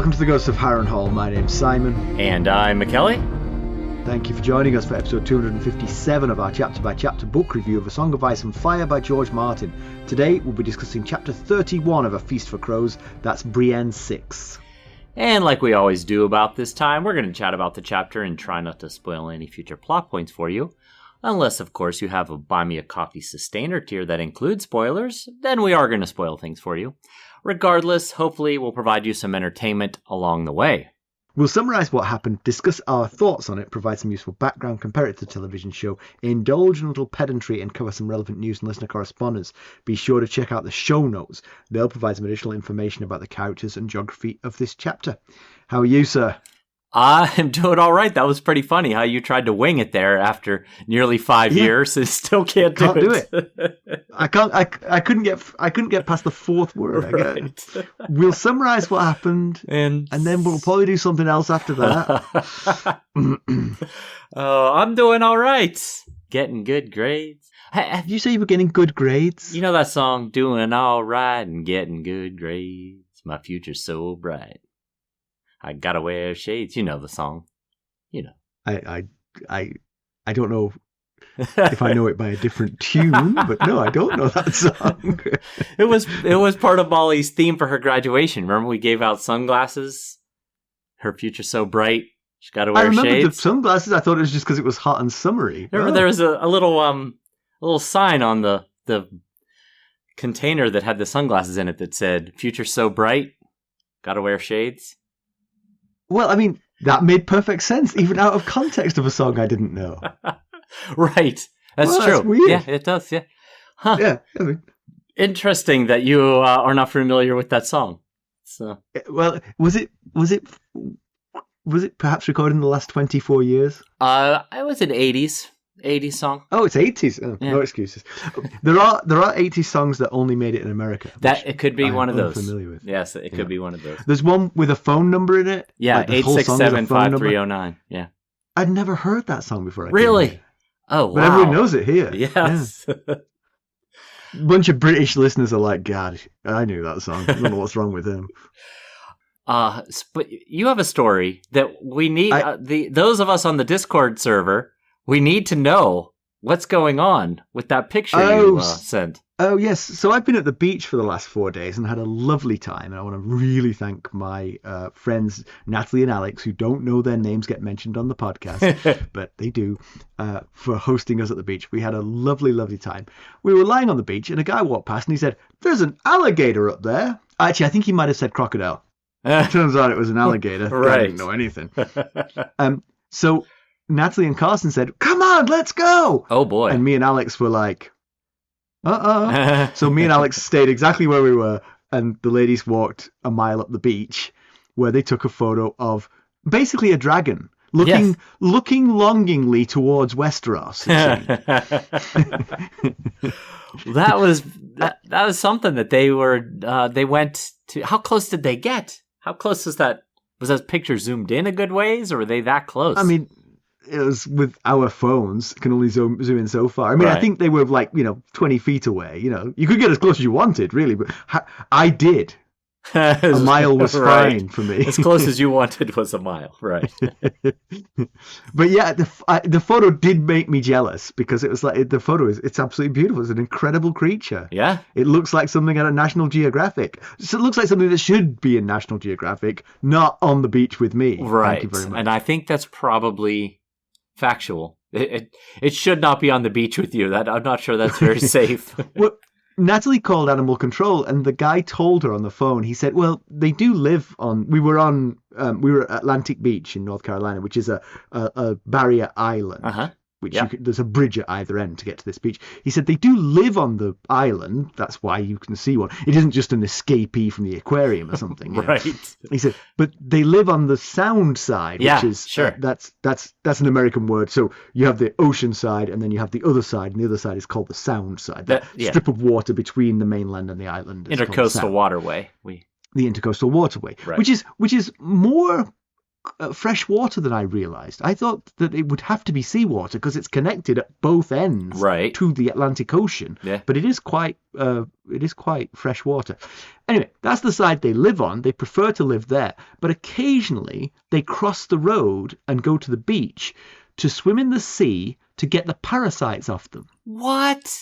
Welcome to the Ghosts of Harrenhal. My name's Simon. And I'm Mackelly. Thank you for joining us for episode 257 of our chapter-by-chapter book review of A Song of Ice and Fire by George Martin. Today we'll be discussing chapter 31 of A Feast for Crows. That's Brienne 6. And like we always do about this time, we're going to chat about the chapter and try not to spoil any future plot points for you. Unless, of course, you have a Buy Me a Coffee Sustainer tier that includes spoilers, then we are going to spoil things for you. Regardless, hopefully we'll provide you some entertainment along the way. We'll summarise what happened, discuss our thoughts on it, provide some useful background, compare it to the television show, indulge in a little pedantry, and cover some relevant news and listener correspondence. Be sure to check out the show notes. They'll provide some additional information about the characters and geography of this chapter. How are you, sir? I'm doing all right. That was pretty funny how you tried to wing it there after nearly 5 years and still can't do it. I couldn't get past the fourth word. Right. We'll summarize what happened and then we'll probably do something else after that. Oh, I'm doing all right. Getting good grades. Did you say you were getting good grades? You know that song, Doing All Right and Getting Good Grades. My future's so bright. I gotta wear shades. You know the song. You know. I don't know if I know it by a different tune, but no, I don't know that song. It was part of Molly's theme for her graduation. Remember we gave out sunglasses? Her future's so bright. She's gotta wear shades. I remember the sunglasses. I thought it was just because it was hot and summery. Remember there was a little sign on the container that had the sunglasses in it that said, "Future's so bright. Gotta wear shades." Well, I mean, that made perfect sense, even out of context of a song I didn't know. Right. That's true. That's weird. Yeah, it does, yeah. Huh. Yeah. I mean, interesting that you are not familiar with that song. So. Well, was it perhaps recorded in the last 24 years? I was an 80s song. Oh, it's 80s. Oh, yeah. No excuses. There are 80s songs that only made it in America. That it could be one of those. Familiar with. Yes, it could be one of those. There's one with a phone number in it. Yeah, like 867-5309. Yeah. I'd never heard that song before. Really? Oh, wow. But everyone knows it here. Yes. Yeah. A bunch of British listeners are like, God, I knew that song. I don't know what's wrong with him. But you have a story that we need. Those of us on the Discord server. We need to know what's going on with that picture you sent. Oh, yes. So I've been at the beach for the last 4 days and had a lovely time. And I want to really thank my friends, Natalie and Alex, who don't know their names get mentioned on the podcast, but they do, for hosting us at the beach. We had a lovely, lovely time. We were lying on the beach and a guy walked past and he said, "There's an alligator up there." Actually, I think he might have said crocodile. Turns out it was an alligator. Right. I didn't know anything. So Natalie and Carson said, "Come on, let's go." Oh, boy. And me and Alex were like, So me and Alex stayed exactly where we were, and the ladies walked a mile up the beach, where they took a photo of basically a dragon looking longingly towards Westeros. That was something that they went to. How close did they get? How close was that? Was that picture zoomed in a good ways, or were they that close? I mean, it was with our phones, can only zoom in so far. I mean, right. I think they were 20 feet away. You could get as close as you wanted, really, but I did. A mile was right. Fine for me. As close as you wanted was a mile, right? But yeah, the photo did make me jealous because it was like it's absolutely beautiful. It's an incredible creature. Yeah, it looks like something out of National Geographic. So it looks like something that should be in National Geographic, not on the beach with me. Right, Thank you very much. And I think that's probably factual. It should not be on the beach with you. That I'm not sure that's very safe. Well, Natalie called animal control, and the guy told her on the phone. He said, "Well, they do live on." We were at Atlantic Beach in North Carolina, which is a barrier island. Uh-huh. Which there's a bridge at either end to get to this beach. He said they do live on the island. That's why you can see one. It isn't just an escapee from the aquarium or something. Right. He said, but they live on the sound side, which is sure. That's an American word. So you have the ocean side, and then you have the other side, and the other side is called the sound side. That strip of water between the mainland and the island. Intercoastal waterway. The intercoastal waterway, right. which is more fresh water than I realized. I thought that it would have to be seawater because it's connected at both ends to the Atlantic Ocean. Yeah. But it is quite fresh water. Anyway, that's the side they live on. They prefer to live there. But occasionally they cross the road and go to the beach to swim in the sea to get the parasites off them. What?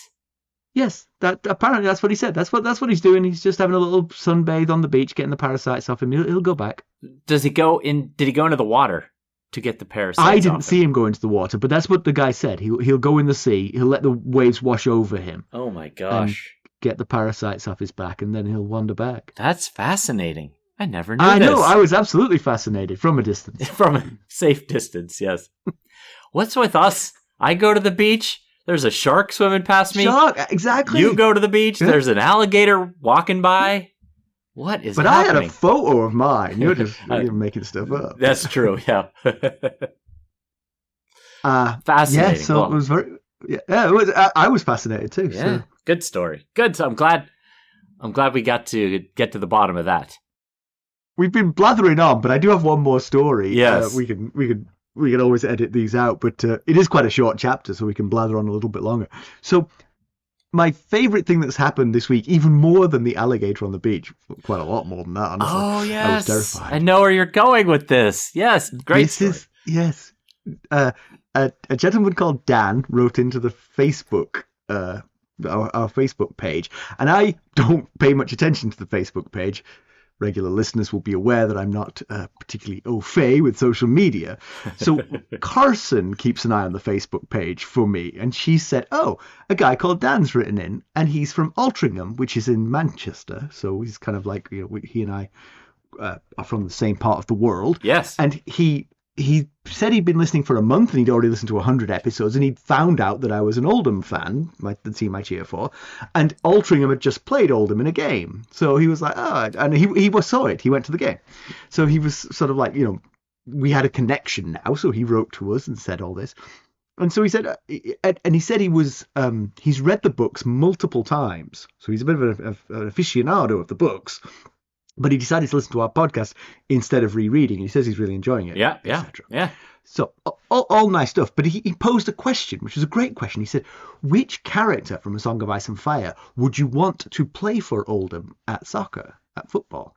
Yes, apparently that's what he said. That's what he's doing. He's just having a little sunbathe on the beach, getting the parasites off him. He'll go back. Did he go into the water to get the parasites? I didn't see him go into the water, but that's what the guy said. He'll go in the sea. He'll let the waves wash over him. Oh my gosh! Get the parasites off his back, and then he'll wander back. That's fascinating. I never knew this. I know. I was absolutely fascinated from a distance. From a safe distance, yes. What's with us? I go to the beach. There's a shark swimming past me. Shark, exactly. You go to the beach. Yeah. There's an alligator walking by. What is happening? I had a photo of mine. You're just making stuff up. That's true, yeah. Fascinating. Yeah, so it was very... Yeah, I was fascinated too. Yeah, so. Good story. Good. So I'm glad we got to get to the bottom of that. We've been blathering on, but I do have one more story. Yes. We can always edit these out, but it is quite a short chapter, so we can blather on a little bit longer. So my favourite thing that's happened this week, even more than the alligator on the beach, quite a lot more than that, honestly. Oh, yes. I was terrified. I know where you're going with this. Yes, great story. Yes. A gentleman called Dan wrote into the Facebook, our Facebook page, and I don't pay much attention to the Facebook page. Regular listeners will be aware that I'm not particularly au fait with social media. So Carson keeps an eye on the Facebook page for me, and she said, oh, a guy called Dan's written in, and he's from Altrincham, which is in Manchester. So he's kind of like, he and I are from the same part of the world. Yes. And he said he'd been listening for a month and he'd already listened to 100 episodes, and he'd found out that I was an Oldham fan, the team I cheer for, and Altrincham had just played Oldham in a game. So he was like, oh, and he saw it. He went to the game. So he was sort of like, we had a connection now. So he wrote to us and said all this. And so he said, and he said he's read the books multiple times. So he's a bit of an aficionado of the books. But he decided to listen to our podcast instead of rereading. He says he's really enjoying it. Yeah. So all nice stuff. But he posed a question, which was a great question. He said, which character from A Song of Ice and Fire would you want to play for Oldham at football?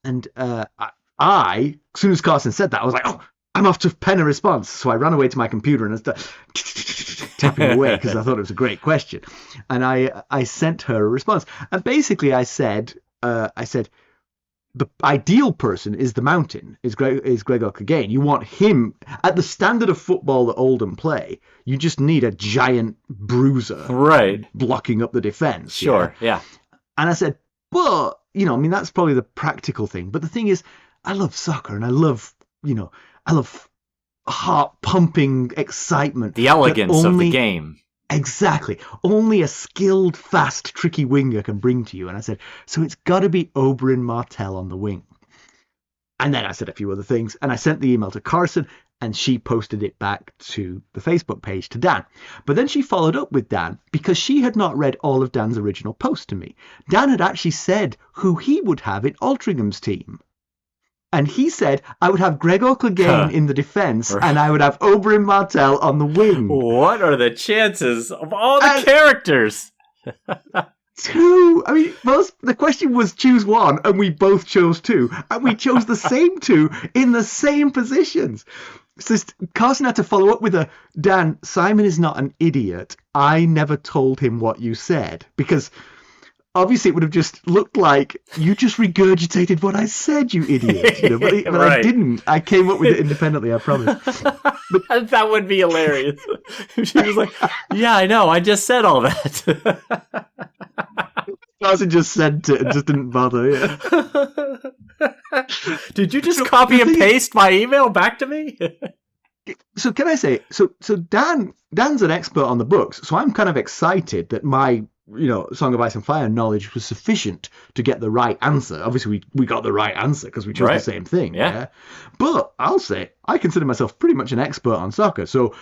And as soon as Carson said that, I was like, oh, I'm off to pen a response. So I ran away to my computer and I started tapping away because I thought it was a great question. And I sent her a response. And basically I said, the ideal person is the Mountain, is Gregor Clegane. You want him at the standard of football that Oldham play. You just need a giant bruiser, right, blocking up the defense. Sure, yeah. And I said, but that's probably the practical thing. But the thing is, I love soccer and I love heart pumping excitement, the elegance of the game. Exactly. Only a skilled, fast, tricky winger can bring to you. And I said, so it's got to be Oberyn Martell on the wing. And then I said a few other things. And I sent the email to Carson, and she posted it back to the Facebook page to Dan. But then she followed up with Dan because she had not read all of Dan's original post to me. Dan had actually said who he would have in Altrincham's team. And he said, I would have Gregor Clegane in the defence, and I would have Oberyn Martell on the wing. What are the chances of all the characters? Two. I mean, the question was choose one, and we both chose two. And we chose the same two in the same positions. So Carson had to follow up with Dan, Simon is not an idiot. I never told him what you said. Because... obviously, it would have just looked like you just regurgitated what I said, you idiot. But right. I didn't. I came up with it independently, I promise. But that would be hilarious. She was like, yeah, I know. I just said all that. Carson just sent it and just didn't bother. Yeah. Did you just copy and paste my email back to me? So can I say, so Dan's an expert on the books, so I'm kind of excited that my Song of Ice and Fire knowledge was sufficient to get the right answer. Obviously, we got the right answer because we chose the same thing. Yeah. But I'll say, I consider myself pretty much an expert on soccer. So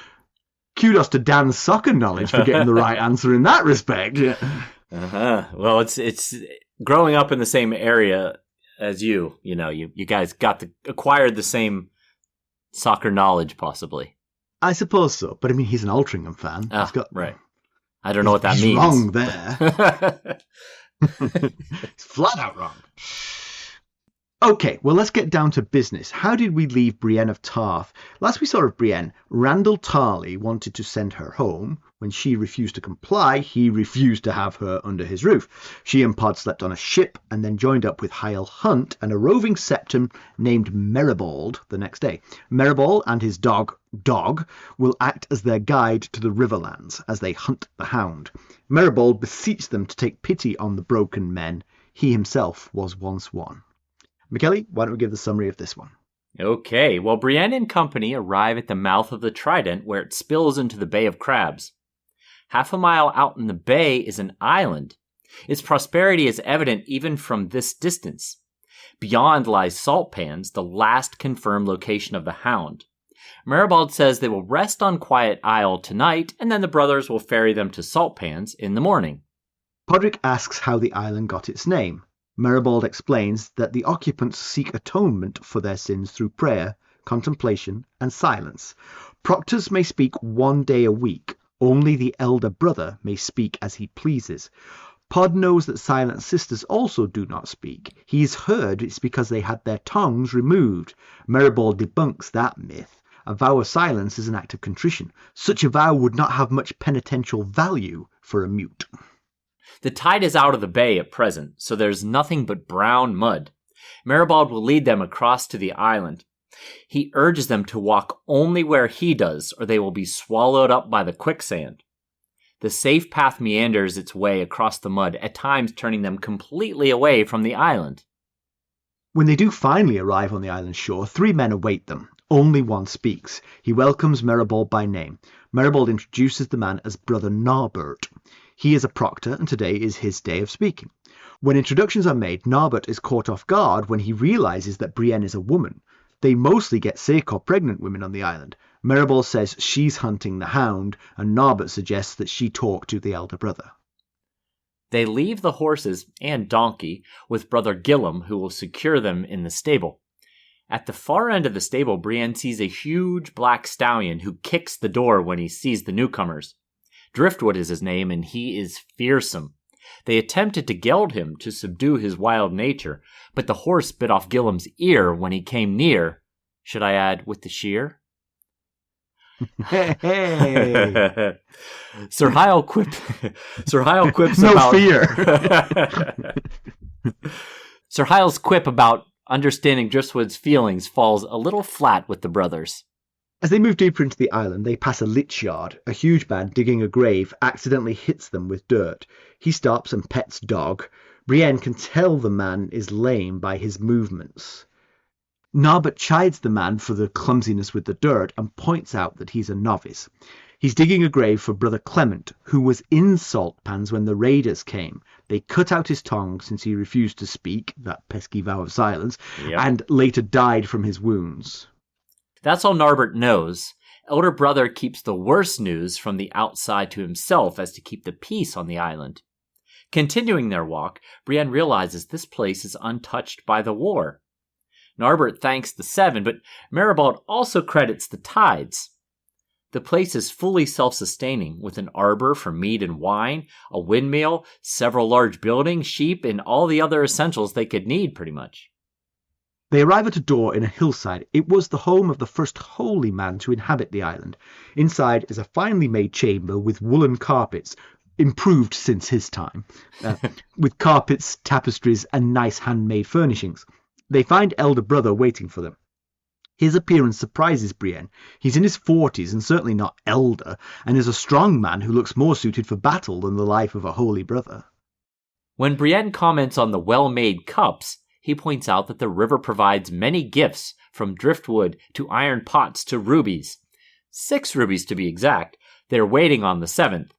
kudos to Dan's soccer knowledge for getting the right answer in that respect. Yeah. Well, it's growing up in the same area. as you guys acquired the same soccer knowledge, possibly. I suppose so, but I mean, he's an Altrincham fan. Right. I don't know what that he's means. Wrong there. It's flat out wrong. Okay, well, let's get down to business. How did we leave Brienne of Tarth? Last we saw of Brienne, Randall Tarley wanted to send her home. When she refused to comply, he refused to have her under his roof. She and Pod slept on a ship and then joined up with Hyle Hunt and a roving septon named Meribald the next day. Meribald and his dog will act as their guide to the Riverlands as they hunt the Hound. Meribald beseeched them to take pity on the broken men. He himself was once one. Mackelly, why don't we give the summary of this one? Okay, well, Brienne and company arrive at the mouth of the Trident where it spills into the Bay of Crabs. Half a mile out in the bay is an island. Its prosperity is evident even from this distance. Beyond lies Saltpans, the last confirmed location of the Hound. Meribald says they will rest on Quiet Isle tonight, and then the brothers will ferry them to Saltpans in the morning. Podrick asks how the island got its name. Meribald explains that the occupants seek atonement for their sins through prayer, contemplation, and silence. Proctors may speak 1 day a week. Only the elder brother may speak as he pleases. Pod knows that silent sisters also do not speak. He has heard it's because they had their tongues removed. Meribald debunks that myth. A vow of silence is an act of contrition. Such a vow would not have much penitential value for a mute. The tide is out of the bay at present, so there's nothing but brown mud. Meribald will lead them across to the island. He urges them to walk only where he does, or they will be swallowed up by the quicksand. The safe path meanders its way across the mud, at times turning them completely away from the island. When they do finally arrive on the island shore, 3 men await them. Only one speaks. He welcomes Meribald by name. Meribald introduces the man as Brother Norbert. He is a proctor, and today is his day of speaking. When introductions are made, Norbert is caught off guard when he realizes that Brienne is a woman. They mostly get sick or pregnant women on the island. Meribald says she's hunting the Hound, and Norbert suggests that she talk to the elder brother. They leave the horses and donkey with Brother Gillum, who will secure them in the stable. At the far end of the stable, Brienne sees a huge black stallion who kicks the door when he sees the newcomers. Driftwood is his name, and he is fearsome. They attempted to geld him to subdue his wild nature, but the horse bit off Gillum's ear when he came near. Should I add, with the shear? Hey. Sir Hyle quips no about... fear. Sir Hyle's quip about understanding Driftwood's feelings falls a little flat with the brothers. As they move deeper into the island, they pass a lich yard. A huge man digging a grave accidentally hits them with dirt. He stops and pets dog. Brienne can tell the man is lame by his movements. Norbert chides the man for the clumsiness with the dirt and points out that he's a novice. He's digging a grave for Brother Clement, who was in Saltpans when the raiders came. They cut out his tongue since he refused to speak, that pesky vow of silence, and later died from his wounds. That's all Norbert knows. Elder brother keeps the worst news from the outside to himself as to keep the peace on the island. Continuing their walk, Brienne realizes this place is untouched by the war. Norbert thanks the 7, but Meribald also credits the tides. The place is fully self-sustaining, with an arbor for meat and wine, a windmill, several large buildings, sheep, and all the other essentials they could need, pretty much. They arrive at a door in a hillside. It was the home of the first holy man to inhabit the island. Inside is a finely made chamber with woolen carpets, improved since his time, with carpets, tapestries, and nice handmade furnishings. They find elder brother waiting for them. His appearance surprises Brienne. He's in his 40s and certainly not elder, and is a strong man who looks more suited for battle than the life of a holy brother. When Brienne comments on the well-made cups, he points out that the river provides many gifts, from driftwood to iron pots to rubies. 6 rubies to be exact. They're waiting on the 7th.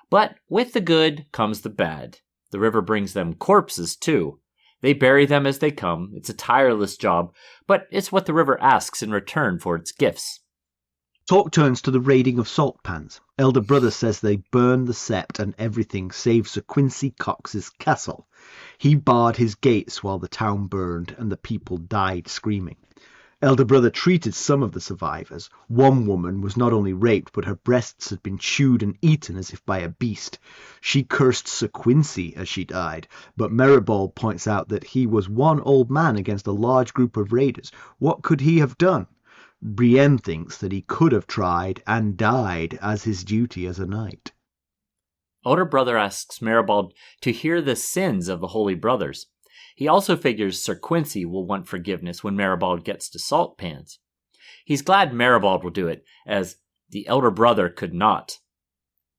But with the good comes the bad. The river brings them corpses, too. They bury them as they come. It's a tireless job, but it's what the river asks in return for its gifts. Talk turns to the raiding of Saltpans. Elder brother says they burned the sept and everything save Ser Quincy Cox's castle. He barred his gates while the town burned and the people died screaming. Elder brother treated some of the survivors. One woman was not only raped, but her breasts had been chewed and eaten as if by a beast. She cursed Ser Quincy as she died, but Meribald points out that he was one old man against a large group of raiders. What could he have done? Brienne thinks that he could have tried and died as his duty as a knight. Older brother asks Meribald to hear the sins of the holy brothers. He also figures Ser Quincy will want forgiveness when Meribald gets to Saltpans. He's glad Meribald will do it, as the elder brother could not.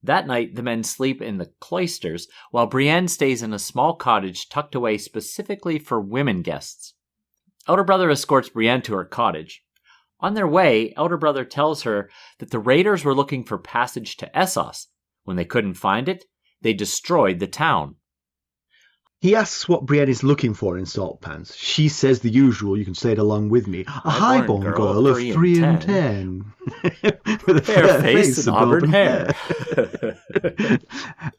That night, the men sleep in the cloisters, while Brienne stays in a small cottage tucked away specifically for women guests. Elder brother escorts Brienne to her cottage. On their way, elder brother tells her that the raiders were looking for passage to Essos. When they couldn't find it, they destroyed the town. He asks what Brienne is looking for in Saltpans. She says the usual, you can say it along with me, a highborn girl of 3 and 10. With a fair face and auburn hair.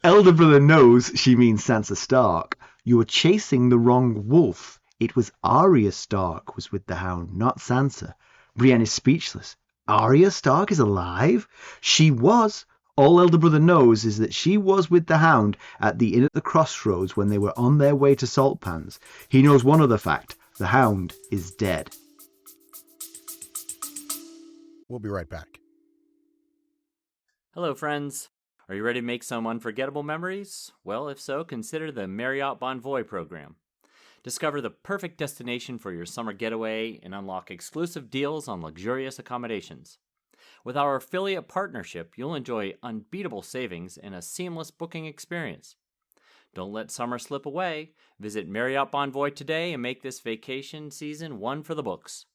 Elder brother knows she means Sansa Stark. You are chasing the wrong wolf. It was Arya Stark was with the Hound, not Sansa. Brienne is speechless. Arya Stark is alive? She was. All elder brother knows is that she was with the Hound at the inn at the crossroads when they were on their way to Saltpans. He knows one other fact. The Hound is dead. We'll be right back. Hello, friends. Are you ready to make some unforgettable memories? Well, if so, consider the Marriott Bonvoy program. Discover the perfect destination for your summer getaway and unlock exclusive deals on luxurious accommodations. With our affiliate partnership, you'll enjoy unbeatable savings and a seamless booking experience. Don't let summer slip away. Visit Marriott Bonvoy today and make this vacation season one for the books.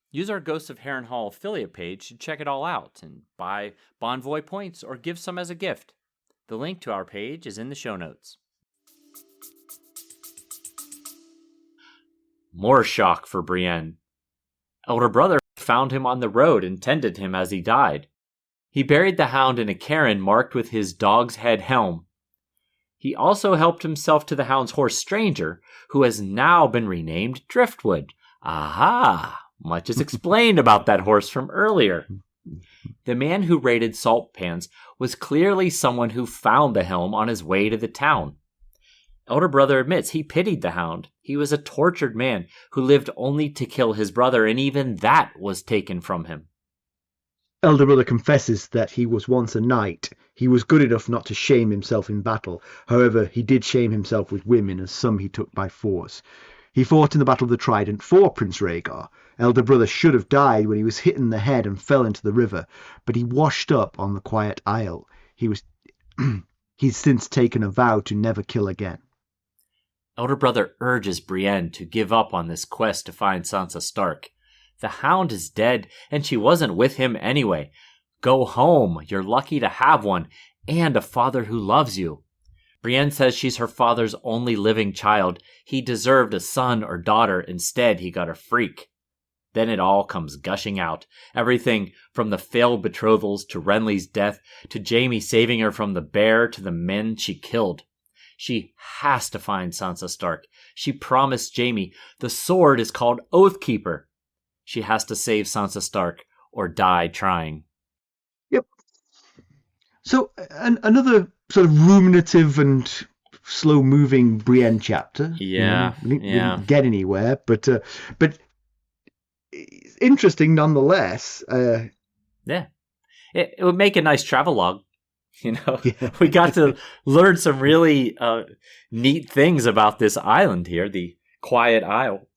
Use our Ghosts of Harrenhal affiliate page to check it all out and buy Bonvoy points or give some as a gift. The link to our page is in the show notes. More shock for Brienne. Elder brother found him on the road and tended him as he died. He buried the Hound in a cairn marked with his dog's head helm. He also helped himself to the Hound's horse Stranger, who has now been renamed Driftwood. Aha! Much is explained about that horse from earlier. The man who raided Saltpans was clearly someone who found the helm on his way to the town. Elder brother admits he pitied the Hound. He was a tortured man who lived only to kill his brother, and even that was taken from him. Elder brother confesses that he was once a knight. He was good enough not to shame himself in battle. However, he did shame himself with women, as some he took by force. He fought in the Battle of the Trident for Prince Rhaegar. Elder brother should have died when he was hit in the head and fell into the river, but he washed up on the quiet isle. He's since taken a vow to never kill again. Elder brother urges Brienne to give up on this quest to find Sansa Stark. The Hound is dead, and she wasn't with him anyway. Go home. You're lucky to have one, and a father who loves you. Brienne says she's her father's only living child. He deserved a son or daughter. Instead, he got a freak. Then it all comes gushing out. Everything from the failed betrothals to Renly's death to Jaime saving her from the bear to the men she killed. She has to find Sansa Stark. She promised Jaime the sword is called Oathkeeper. She has to save Sansa Stark or die trying. Yep. So another sort of ruminative and slow-moving Brienne chapter. Yeah, we didn't get anywhere, but interesting nonetheless. Yeah, it would make a nice travelogue. You know, Yeah. We got to learn some really neat things about this island here, the Quiet Isle.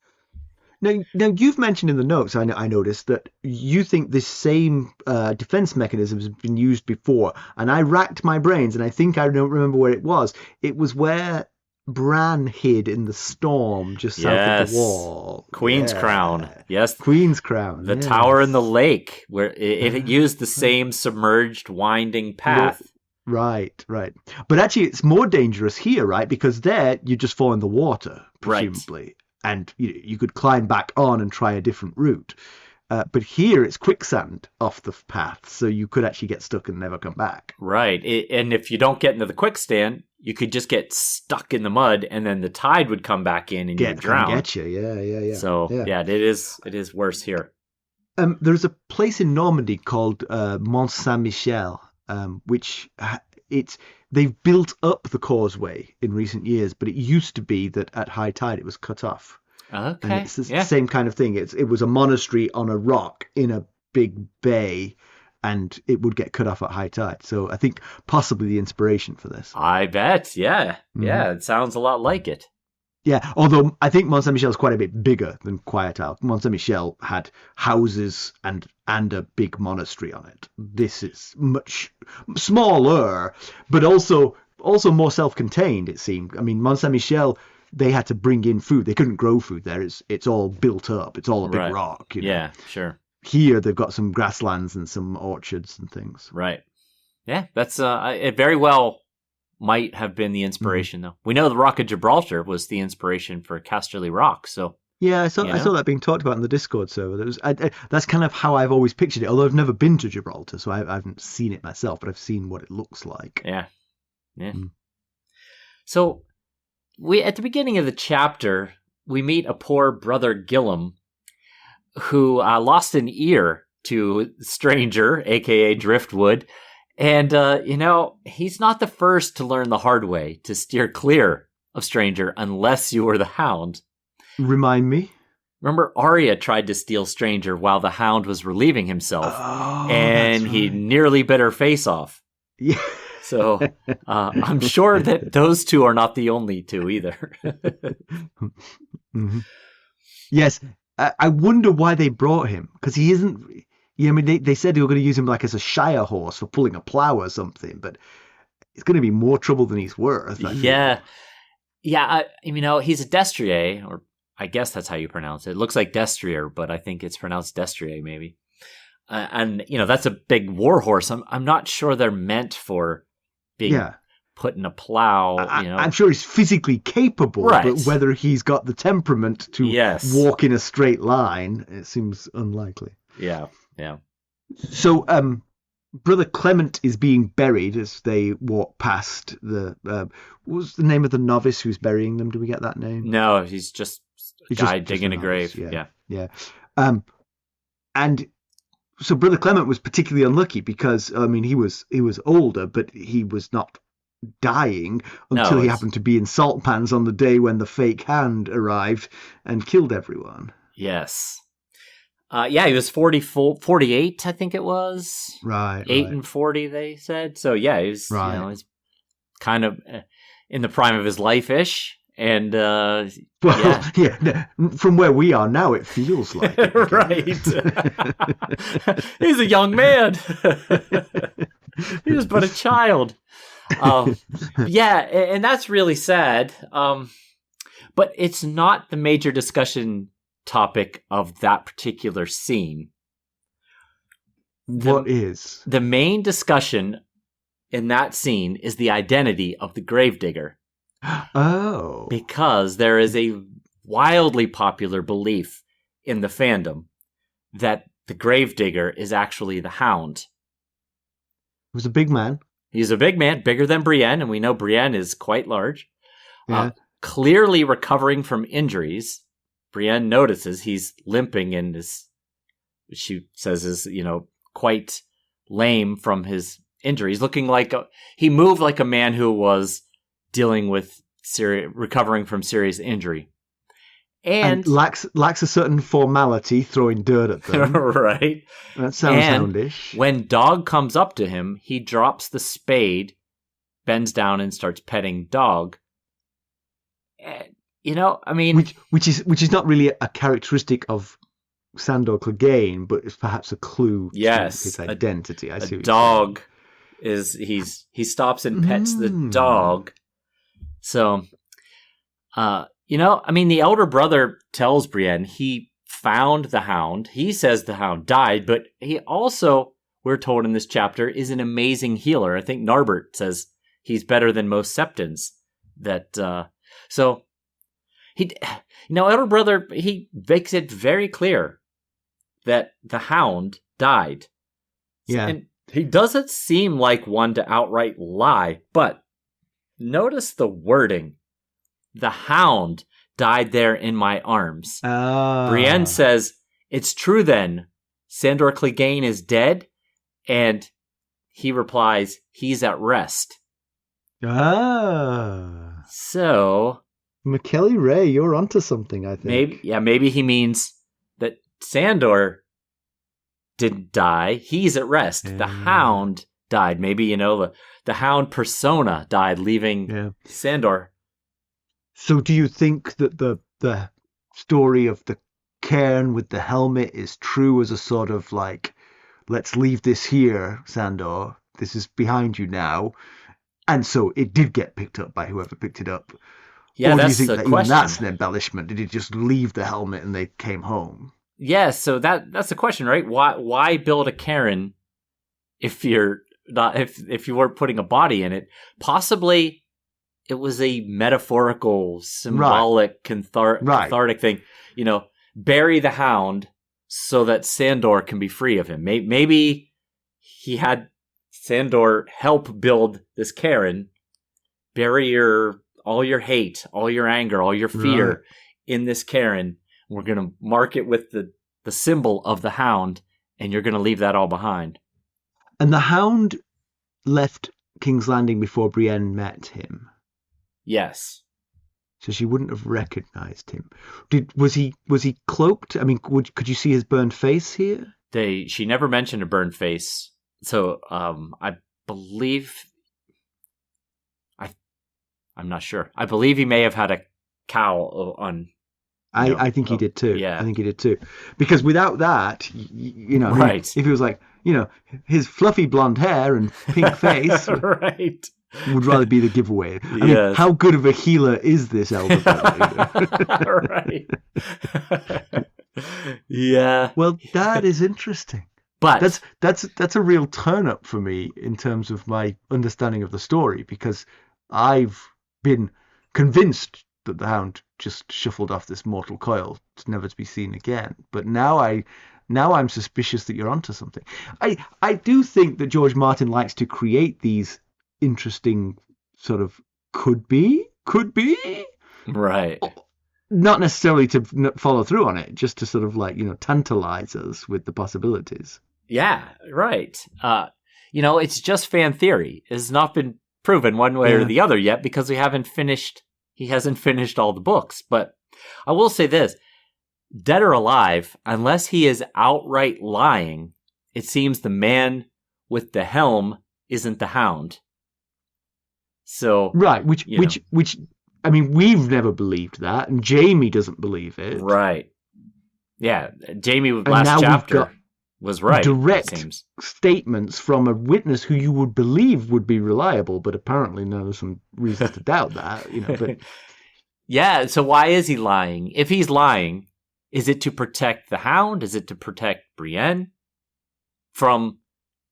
Now you've mentioned in the notes, I noticed that you think this same defense mechanism has been used before, and I racked my brains, and I think I don't remember where it was. It was where Bran hid in the storm just south of the wall. Queen's Crown. Yes. Queen's Crown. The yes. tower in the lake, where it used the same submerged winding path. Right. But actually, it's more dangerous here, right? Because there, you just fall in the water, presumably. Right. And you could climb back on and try a different route. But here it's quicksand off the path, so you could actually get stuck and never come back. Right. And if you don't get into the quicksand, you could just get stuck in the mud, and then the tide would come back in and you would drown. Get you, yeah. So it is worse here. There's a place in Normandy called Mont Saint-Michel, which they've built up the causeway in recent years, but it used to be that at high tide it was cut off. Okay. And it's the same kind of thing. It was a monastery on a rock in a big bay, and it would get cut off at high tide. So I think possibly the inspiration for this. I bet, yeah. Mm-hmm. Yeah, it sounds a lot like it. Yeah, although I think Mont Saint-Michel is quite a bit bigger than Quiet Isle. Mont Saint-Michel had houses and a big monastery on it. This is much smaller, but also more self-contained, it seemed. I mean, Mont Saint-Michel, they had to bring in food. They couldn't grow food there. It's all built up. It's all a big rock. You know? Yeah, sure. Here, they've got some grasslands and some orchards and things. Right. Yeah, that's it very well might have been the inspiration, though. We know the Rock of Gibraltar was the inspiration for Casterly Rock, so... Yeah, I saw that being talked about in the Discord server. That's kind of how I've always pictured it, although I've never been to Gibraltar, so I haven't seen it myself, but I've seen what it looks like. Yeah. So, at the beginning of the chapter, we meet a poor brother Gillum, who lost an ear to Stranger, a.k.a. Driftwood, and, he's not the first to learn the hard way to steer clear of Stranger unless you are the Hound. Remind me? Remember, Arya tried to steal Stranger while the Hound was relieving himself, and he nearly bit her face off. Yeah. So I'm sure that those two are not the only two either. Mm-hmm. Yes, I wonder why they brought him, because he isn't... Yeah, I mean, they said they were going to use him like as a shire horse for pulling a plough or something, but it's going to be more trouble than he's worth. Yeah. Yeah, he's a destrier, or I guess that's how you pronounce it. It looks like destrier, but I think it's pronounced destrier, maybe. And, that's a big war horse. I'm not sure they're meant for being put in a plow. I'm sure he's physically capable, but whether he's got the temperament to walk in a straight line, it seems unlikely. Yeah. Yeah. So, Brother Clement is being buried as they walk past the... what was the name of the novice who's burying them? Do we get that name? No, he's just a guy digging a grave. Yeah. And so Brother Clement was particularly unlucky because, I mean, he was older, but he was not dying until he happened to be in Saltpans on the day when the fake Hound arrived and killed everyone. Yes. He was 48, I think it was. Right. 8 and 40, they said. So, he was, he's kind of in the prime of his life-ish. And, from where we are now, it feels like it. Right. He's a young man. He was but a child. And that's really sad. But it's not the major discussion topic of that particular scene. What is? The main discussion in that scene is the identity of the gravedigger. Oh. Because there is a wildly popular belief in the fandom that the gravedigger is actually the Hound. He was a big man. He's a big man, bigger than Brienne, and we know Brienne is quite large. Clearly recovering from injuries. Brienne notices he's limping and she says is, quite lame from his injuries, looking like he moved like a man who was dealing with recovering from serious injury. And lacks a certain formality, throwing dirt at them. Right. That sounds houndish. When Dog comes up to him, he drops the spade, bends down and starts petting Dog. Which is not really a characteristic of Sandor Clegane, but it's perhaps a clue to his identity. I see. Dog he stops and pets the dog. So, the elder brother tells Brienne he found the Hound. He says the Hound died, but he also, we're told in this chapter, is an amazing healer. I think Narbert says he's better than most Septons. Elder brother, he makes it very clear that the Hound died. Yeah. And he doesn't seem like one to outright lie, but notice the wording. The Hound died there in my arms. Brienne says, "It's true then. Sandor Clegane is dead?" And he replies, "He's at rest." So... Mackelly Ray, you're onto something, I think. Maybe he means that Sandor didn't die. He's at rest. The Hound died. Maybe, the Hound persona died, leaving Sandor. So do you think that the story of the cairn with the helmet is true as a sort of like, let's leave this here, Sandor. This is behind you now. And so it did get picked up by whoever picked it up. Yeah, or that's do you think the that question. Even that's an embellishment? Did he just leave the helmet and they came home? Yeah, so that's the question, right? Why build a cairn if you're not if you weren't putting a body in it? Possibly it was a metaphorical, symbolic, cathartic thing. Bury the Hound so that Sandor can be free of him. Maybe he had Sandor help build this cairn, bury all your hate, all your anger, all your fear in this cairn. We're going to mark it with the symbol of the Hound, and you're going to leave that all behind. And the Hound left King's Landing before Brienne met him. Yes. So she wouldn't have recognized him. Was he cloaked? I mean, could you see his burned face here? She never mentioned a burned face. So I believe... I'm not sure. I believe he may have had a cowl on. I think he did too. Yeah. I think he did too. Because without that, right. If he was like, his fluffy blonde hair and pink face, right, would rather be the giveaway. I mean, how good of a healer is this elder brother? Right. Yeah. Well, that is interesting. But that's a real turn up for me in terms of my understanding of the story, because I've been convinced that the Hound just shuffled off this mortal coil, never to be seen again. But now I'm suspicious that you're onto something. I do think that George Martin likes to create these interesting sort of could be right. Not necessarily to follow through on it, just to sort of like tantalize us with the possibilities. Yeah, right. It's just fan theory. It's not been proven one way or the other yet, because he hasn't finished all the books. But I will say this, dead or alive, unless he is outright lying, it seems the man with the helm isn't the Hound. So right, which I mean, we've never believed that, and Jamie doesn't believe it. Right. Yeah, Jamie last chapter was right. Direct statements from a witness who you would believe would be reliable, but apparently now there's some reasons to doubt that. But yeah. So why is he lying? If he's lying, is it to protect the Hound? Is it to protect Brienne from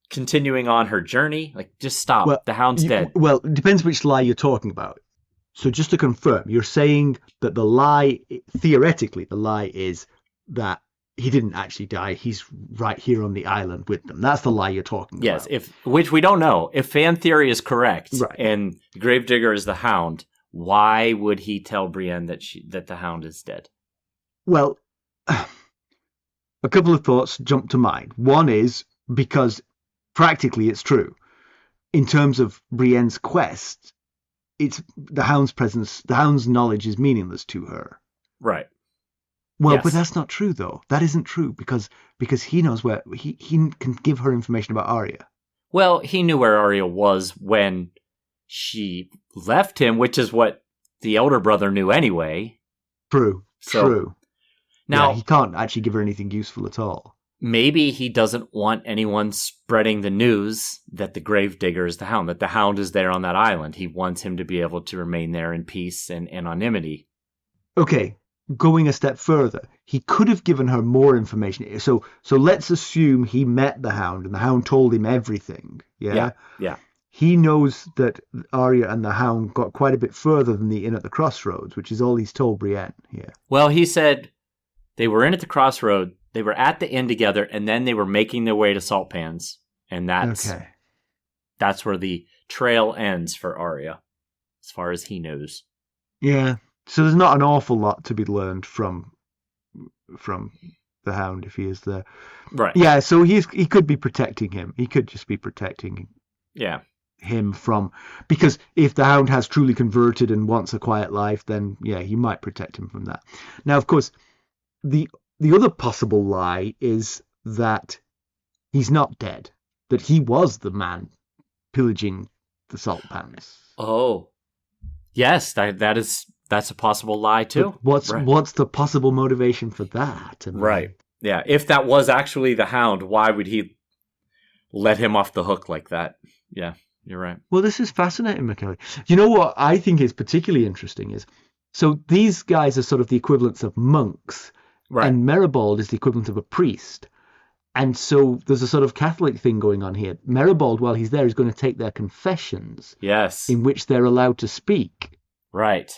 continuing on her journey? Like, just stop. Well, the Hound's dead. Well, it depends which lie you're talking about. So just to confirm, you're saying that theoretically, the lie is that he didn't actually die. He's right here on the island with them. That's the lie you're talking about. Yes, which we don't know. If fan theory is correct, right, and Gravedigger is the Hound, why would he tell Brienne that the Hound is dead? Well, a couple of thoughts jump to mind. One is because practically it's true. In terms of Brienne's quest, it's the Hound's presence, the Hound's knowledge is meaningless to her. Right. Well, yes. But that's not true, though. That isn't true because he knows where he can give her information about Arya. Well, he knew where Arya was when she left him, which is what the elder brother knew anyway. True. Now he can't actually give her anything useful at all. Maybe he doesn't want anyone spreading the news that the Gravedigger is the Hound, that the Hound is there on that island. He wants him to be able to remain there in peace and anonymity. Okay. Going a step further, he could have given her more information. So let's assume he met the Hound and the Hound told him everything. Yeah. He knows that Arya and the Hound got quite a bit further than the inn at the crossroads, which is all he's told Brienne here. Well, he said they were in at the crossroad. They were at the inn together, and then they were making their way to Saltpans, and that's where the trail ends for Arya, as far as he knows. Yeah. So there's not an awful lot to be learned from the Hound if he is there. Right. Yeah. So he could be protecting him. He could just be protecting. Yeah. Him from, because if the Hound has truly converted and wants a quiet life, then yeah, he might protect him from that. Now, of course, the other possible lie is that he's not dead, that he was the man pillaging the Saltpans. Oh, yes, that's a possible lie too. But what's the possible motivation for that? Right. Yeah. If that was actually the Hound, why would he let him off the hook like that? Yeah, you're right. Well, this is fascinating, Mackelly. You know what I think is particularly interesting is, so these guys are sort of the equivalents of monks. Right. And Meribald is the equivalent of a priest. And so there's a sort of Catholic thing going on here. Meribald, while he's there, is going to take their confessions. Yes. In which they're allowed to speak. Right.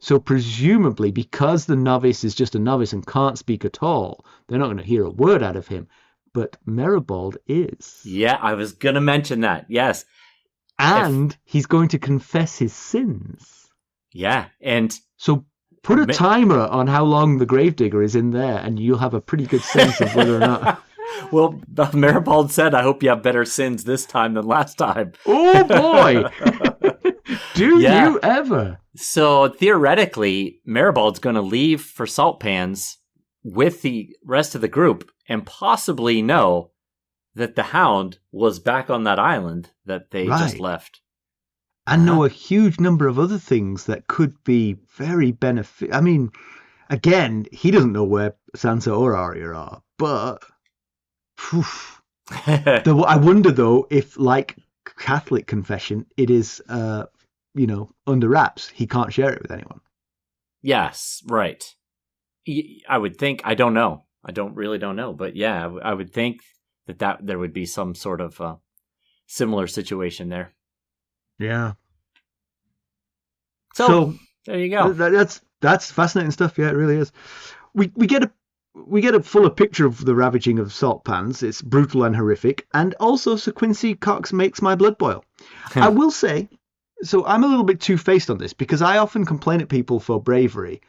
So presumably, because the novice is just a novice and can't speak at all, they're not going to hear a word out of him. But Meribald is. Yeah, I was going to mention that. Yes. And he's going to confess his sins. Yeah. And so put a timer on how long the gravedigger is in there, and you'll have a pretty good sense of whether or not. Well, Meribald said, I hope you have better sins this time than last time. Oh, boy. Do you ever? So, theoretically, Meribald's going to leave for Saltpans with the rest of the group and possibly know that the Hound was back on that island that they just left. And know a huge number of other things that could be very beneficial. I mean, again, he doesn't know where Sansa or Arya are, but I wonder though if, like Catholic confession, it is, under wraps. He can't share it with anyone. Yes, right. I would think. I don't know. I don't know, but yeah, I would think that there would be some sort of similar situation there. Yeah. So there you go. That's fascinating stuff. Yeah, it really is. We get a fuller picture of the ravaging of Saltpans. It's brutal and horrific, and also Ser Quincy Cox makes my blood boil. I will say, so I'm a little bit two-faced on this because I often complain at people for bravery,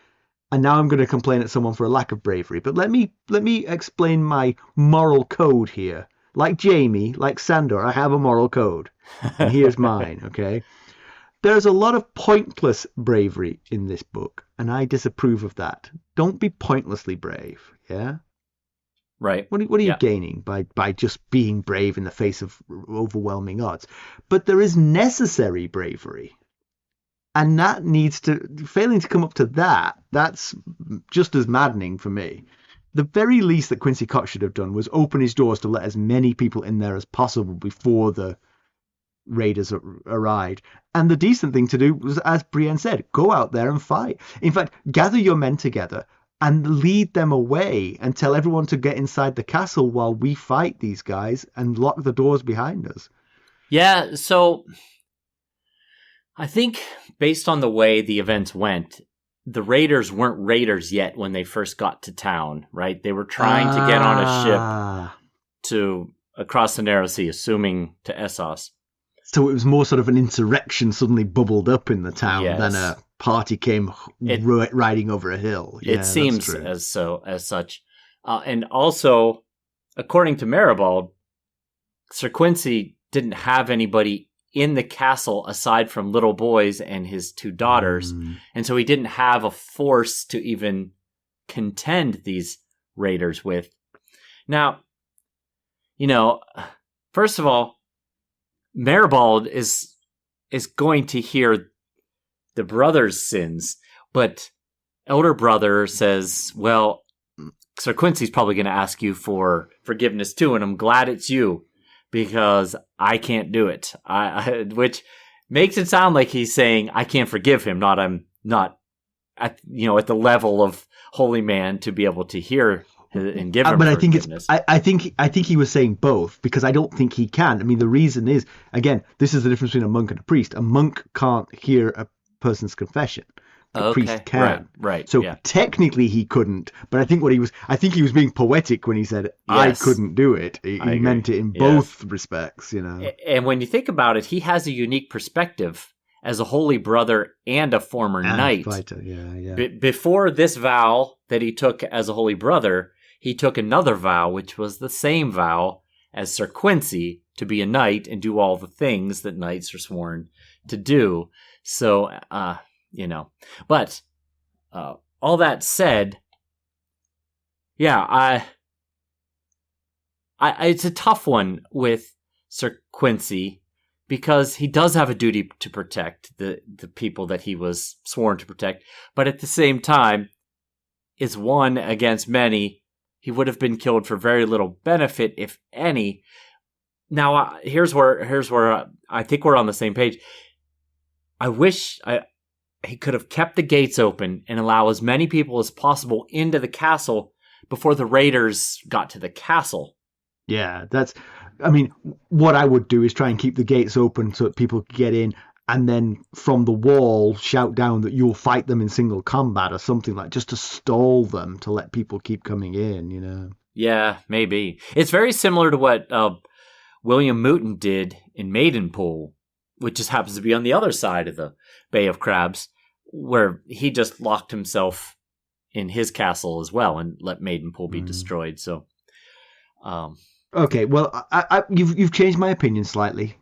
and now I'm going to complain at someone for a lack of bravery. But let me explain my moral code here. Like Jamie, like Sandor, I have a moral code. And here's mine, okay? There's a lot of pointless bravery in this book, and I disapprove of that. Don't be pointlessly brave, yeah? Right. What are you gaining by just being brave in the face of overwhelming odds? But there is necessary bravery. And that failing to come up to that's just as maddening for me. The very least that Quincy Cox should have done was open his doors to let as many people in there as possible before the raiders arrived. And the decent thing to do was, as Brienne said, go out there and fight. In fact, gather your men together and lead them away and tell everyone to get inside the castle while we fight these guys and lock the doors behind us. Yeah, so I think based on the way the events went, the raiders weren't raiders yet when they first got to town, right? They were trying to get on a ship across the Narrow Sea, assuming to Essos. So it was more sort of an insurrection suddenly bubbled up in the town than a party came riding over a hill. It seems as such. And also, according to Meribald, Ser Quincy didn't have anybody in the castle aside from little boys and his two daughters. And so he didn't have a force to even contend these raiders with. Now, first of all, Meribald is going to hear the brother's sins, but elder brother says, well, Ser Quincy's probably going to ask you for forgiveness too, and I'm glad it's you because I can't do it. Which makes it sound like he's saying I can't forgive him, I'm not at the level of holy man to be able to hear and give him forgiveness. I think he was saying both, because I don't think he can. I mean, the reason is, again, this is the difference between a monk and a priest. A monk can't hear a person's confession, The priest can. Right. So Yeah. technically he couldn't, but I think he was being poetic when he said, I Yes. couldn't do it. He agree. meant it in Yes. both respects, you know. And when you think about it, he has a unique perspective as a holy brother and a former knight. Fighter, yeah. Before this vow that he took as a holy brother, he took another vow, which was the same vow as Ser Quincy, to be a knight and do all the things that knights are sworn to do. So, but all that said, yeah, it's a tough one with Ser Quincy because he does have a duty to protect the people that he was sworn to protect, but at the same time, is one against many. He would have been killed for very little benefit, if any. Now, here's where I think we're on the same page. I wish he could have kept the gates open and allow as many people as possible into the castle before the raiders got to the castle. Yeah, what I would do is try and keep the gates open so that people could get in, and then from the wall shout down that you'll fight them in single combat or something, like just to stall them, to let people keep coming in, you know. Yeah, maybe. It's very similar to what William Mooton did in Maidenpool, which just happens to be on the other side of the Bay of Crabs, where he just locked himself in his castle as well and let Maidenpool be destroyed. So, okay, well, you've changed my opinion slightly.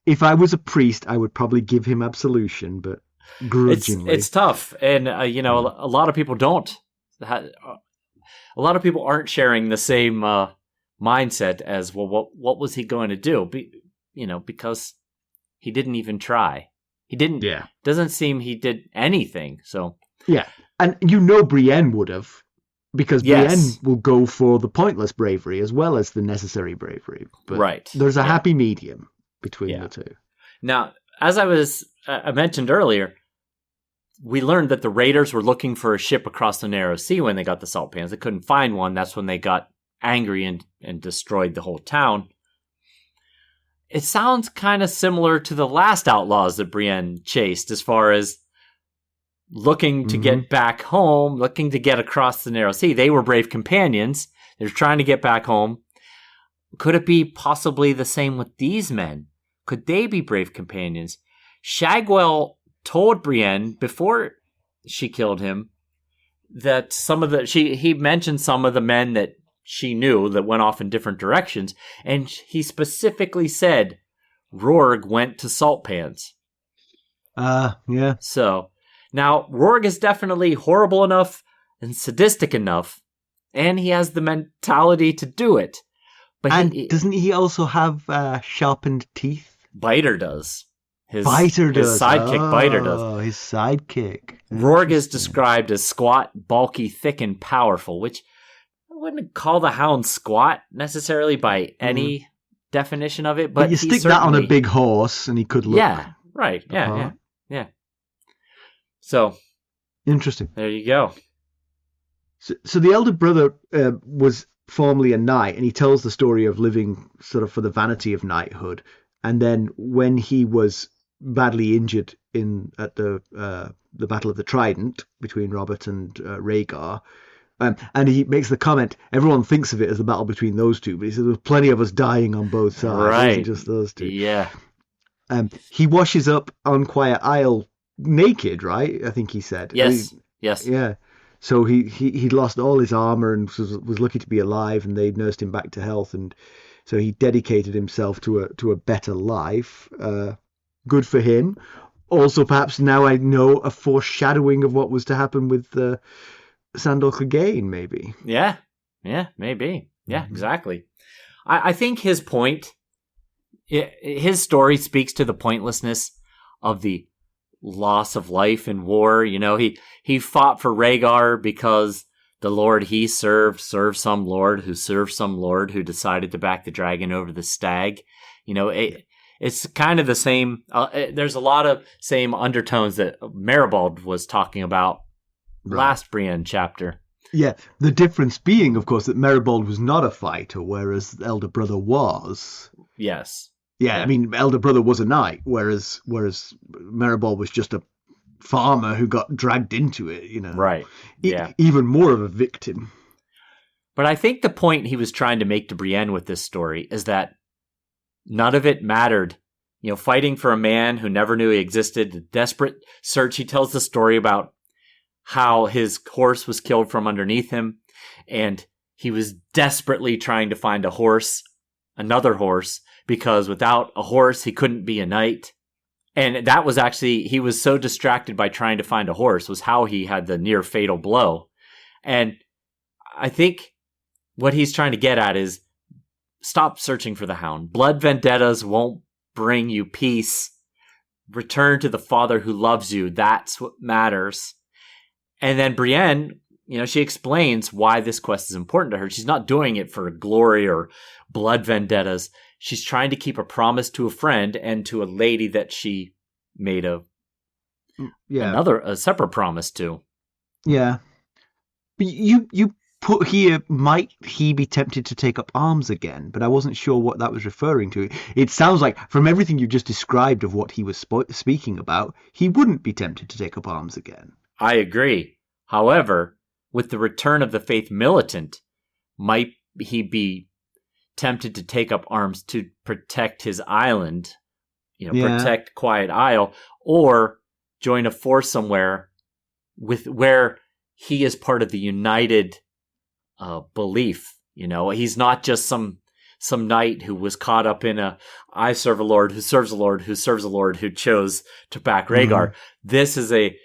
If I was a priest, I would probably give him absolution, but grudgingly. It's tough, and a lot of people don't. A lot of people aren't sharing the same mindset as, well, what was he going to do? Because he didn't even try. He didn't. Yeah. Doesn't seem he did anything. So yeah, and Brienne would have, because Brienne will go for the pointless bravery as well as the necessary bravery. But there's a happy medium between the two. Now, as I mentioned earlier, we learned that the raiders were looking for a ship across the narrow sea when they got the Saltpans. They couldn't find one. That's when they got angry and destroyed the whole town. It sounds kind of similar to the last outlaws that Brienne chased, as far as looking to get back home, looking to get across the narrow sea. They were brave companions. They were trying to get back home. Could it be possibly the same with these men? Could they be brave companions? Shagwell told Brienne before she killed him that he mentioned some of the men that she knew that went off in different directions, and he specifically said Rourg went to Saltpans. Yeah. So now Rourg is definitely horrible enough and sadistic enough, and he has the mentality to do it. But doesn't he also have sharpened teeth? Biter does. His sidekick Biter does. Oh, his sidekick. Rourg is described as squat, bulky, thick, and powerful, which I wouldn't call the Hound squat necessarily by any definition of it. But you stick that on a big horse and he could look. Yeah, right. Yeah. So, interesting. There you go. So the elder brother was formerly a knight, and he tells the story of living sort of for the vanity of knighthood. And then when he was badly injured at the Battle of the Trident between Robert and Rhaegar, and he makes the comment, everyone thinks of it as the battle between those two, but he says there was plenty of us dying on both sides. Right. It wasn't just those two. Yeah. He washes up on Quiet Isle naked, right? I think he said. Yes. Yeah. So he'd lost all his armor and was lucky to be alive, and they nursed him back to health, and so he dedicated himself to a better life. Good for him. Also, perhaps now I know a foreshadowing of what was to happen with Sandor Clegane, maybe. Yeah, maybe. Yeah, exactly. I think his point, his story speaks to the pointlessness of the loss of life in war. He fought for Rhaegar because the lord he served some lord who served some lord who decided to back the dragon over the stag. It's kind of the same. There's a lot of same undertones that Meribald was talking about last Brienne chapter. Yeah, the difference being, of course, that Meribald was not a fighter, whereas the elder brother was. Yes. Yeah, I mean, elder brother was a knight, whereas Meribald was just a farmer who got dragged into it, Right. Yeah. Even more of a victim. But I think the point he was trying to make to Brienne with this story is that none of it mattered. Fighting for a man who never knew he existed, the desperate search. He tells the story about how his horse was killed from underneath him, and he was desperately trying to find another horse, because without a horse, he couldn't be a knight. And that was actually, he was so distracted by trying to find a horse was how he had the near fatal blow. And I think what he's trying to get at is stop searching for the Hound. Blood vendettas won't bring you peace. Return to the father who loves you. That's what matters. And then Brienne, she explains why this quest is important to her. She's not doing it for glory or blood vendettas. She's trying to keep a promise to a friend and to a lady that she made a separate promise to. Yeah. But you put here, might he be tempted to take up arms again? But I wasn't sure what that was referring to. It sounds like, from everything you just described of what he was speaking about, he wouldn't be tempted to take up arms again. I agree. However, with the return of the faith militant, might he be tempted to take up arms to protect his island, protect Quiet Isle, or join a force somewhere where he is part of the united belief. He's not just some knight who was caught up in I serve a lord who serves a lord who serves a lord who chose to back Rhaegar. Mm-hmm.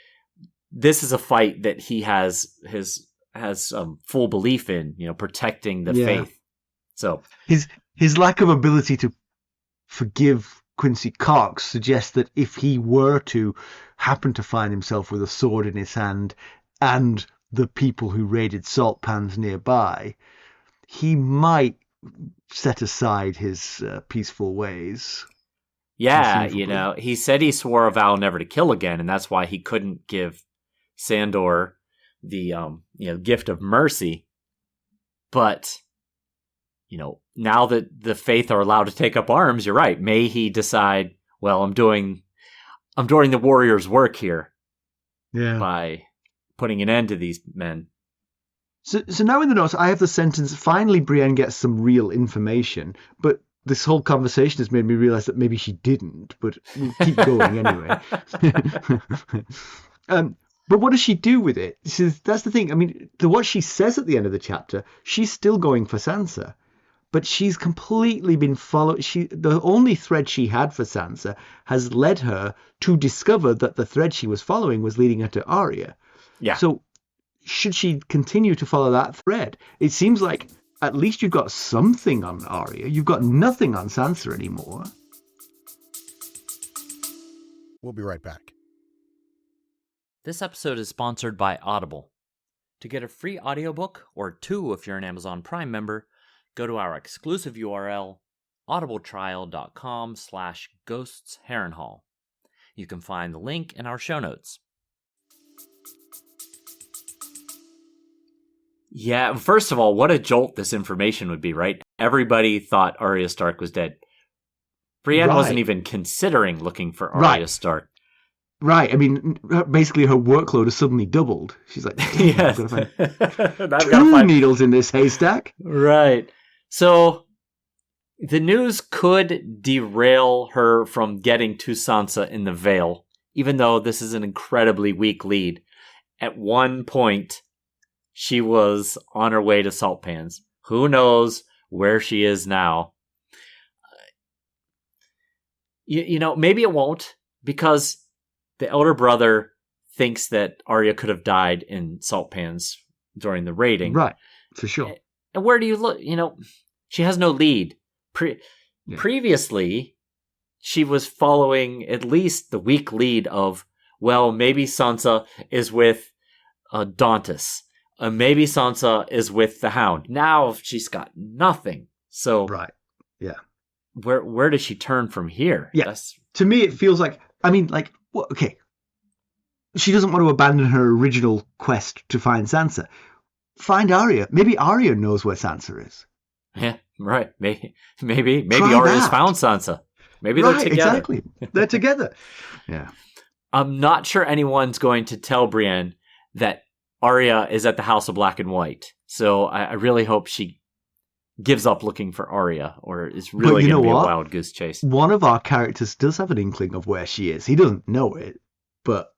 This is a fight that he has full belief in, protecting the faith. So his lack of ability to forgive Quincy Cox suggests that if he were to happen to find himself with a sword in his hand and the people who raided Saltpans nearby, he might set aside his peaceful ways. Yeah, he said he swore a vow never to kill again, and that's why he couldn't give Sandor the gift of mercy. But now that the faith are allowed to take up arms, you're right. May he decide, well, I'm doing the warrior's work here. Yeah. By putting an end to these men. So now in the notes, I have the sentence, finally Brienne gets some real information, but this whole conversation has made me realize that maybe she didn't, but we'll keep going anyway. But what does she do with it? That's the thing. I mean, what she says at the end of the chapter, she's still going for Sansa, but she's completely been followed. The only thread she had for Sansa has led her to discover that the thread she was following was leading her to Arya. Yeah. So should she continue to follow that thread? It seems like at least you've got something on Arya. You've got nothing on Sansa anymore. We'll be right back. This episode is sponsored by Audible. To get a free audiobook, or 2 if you're an Amazon Prime member, go to our exclusive URL, audibletrial.com/ghostsharrenhal. You can find the link in our show notes. Yeah, first of all, what a jolt this information would be, right? Everybody thought Arya Stark was dead. Brienne wasn't even considering looking for Arya Stark. Right. I mean, basically her workload has suddenly doubled. She's like, yes. I've got to find 2 needles in this haystack. Right. So the news could derail her from getting to Sansa in the Vale, even though this is an incredibly weak lead. At one point, she was on her way to Saltpans. Who knows where she is now? Maybe it won't, because the elder brother thinks that Arya could have died in Saltpans during the raiding. Right, for sure. And where do you look? She has no lead. Previously, she was following at least the weak lead of, well, maybe Sansa is with Dantas. Maybe Sansa is with the Hound. Now she's got nothing. So right, yeah. Where does she turn from here? Yeah. To me, it feels like, okay. She doesn't want to abandon her original quest to find Sansa. Find Arya. Maybe Arya knows where Sansa is. Yeah, right. Maybe Arya's found Sansa. Maybe they're together. Exactly. They're together. Yeah. I'm not sure anyone's going to tell Brienne that Arya is at the House of Black and White. So I really hope she gives up looking for Arya, or it's really going to be a wild goose chase. One of our characters does have an inkling of where she is. He doesn't know it, but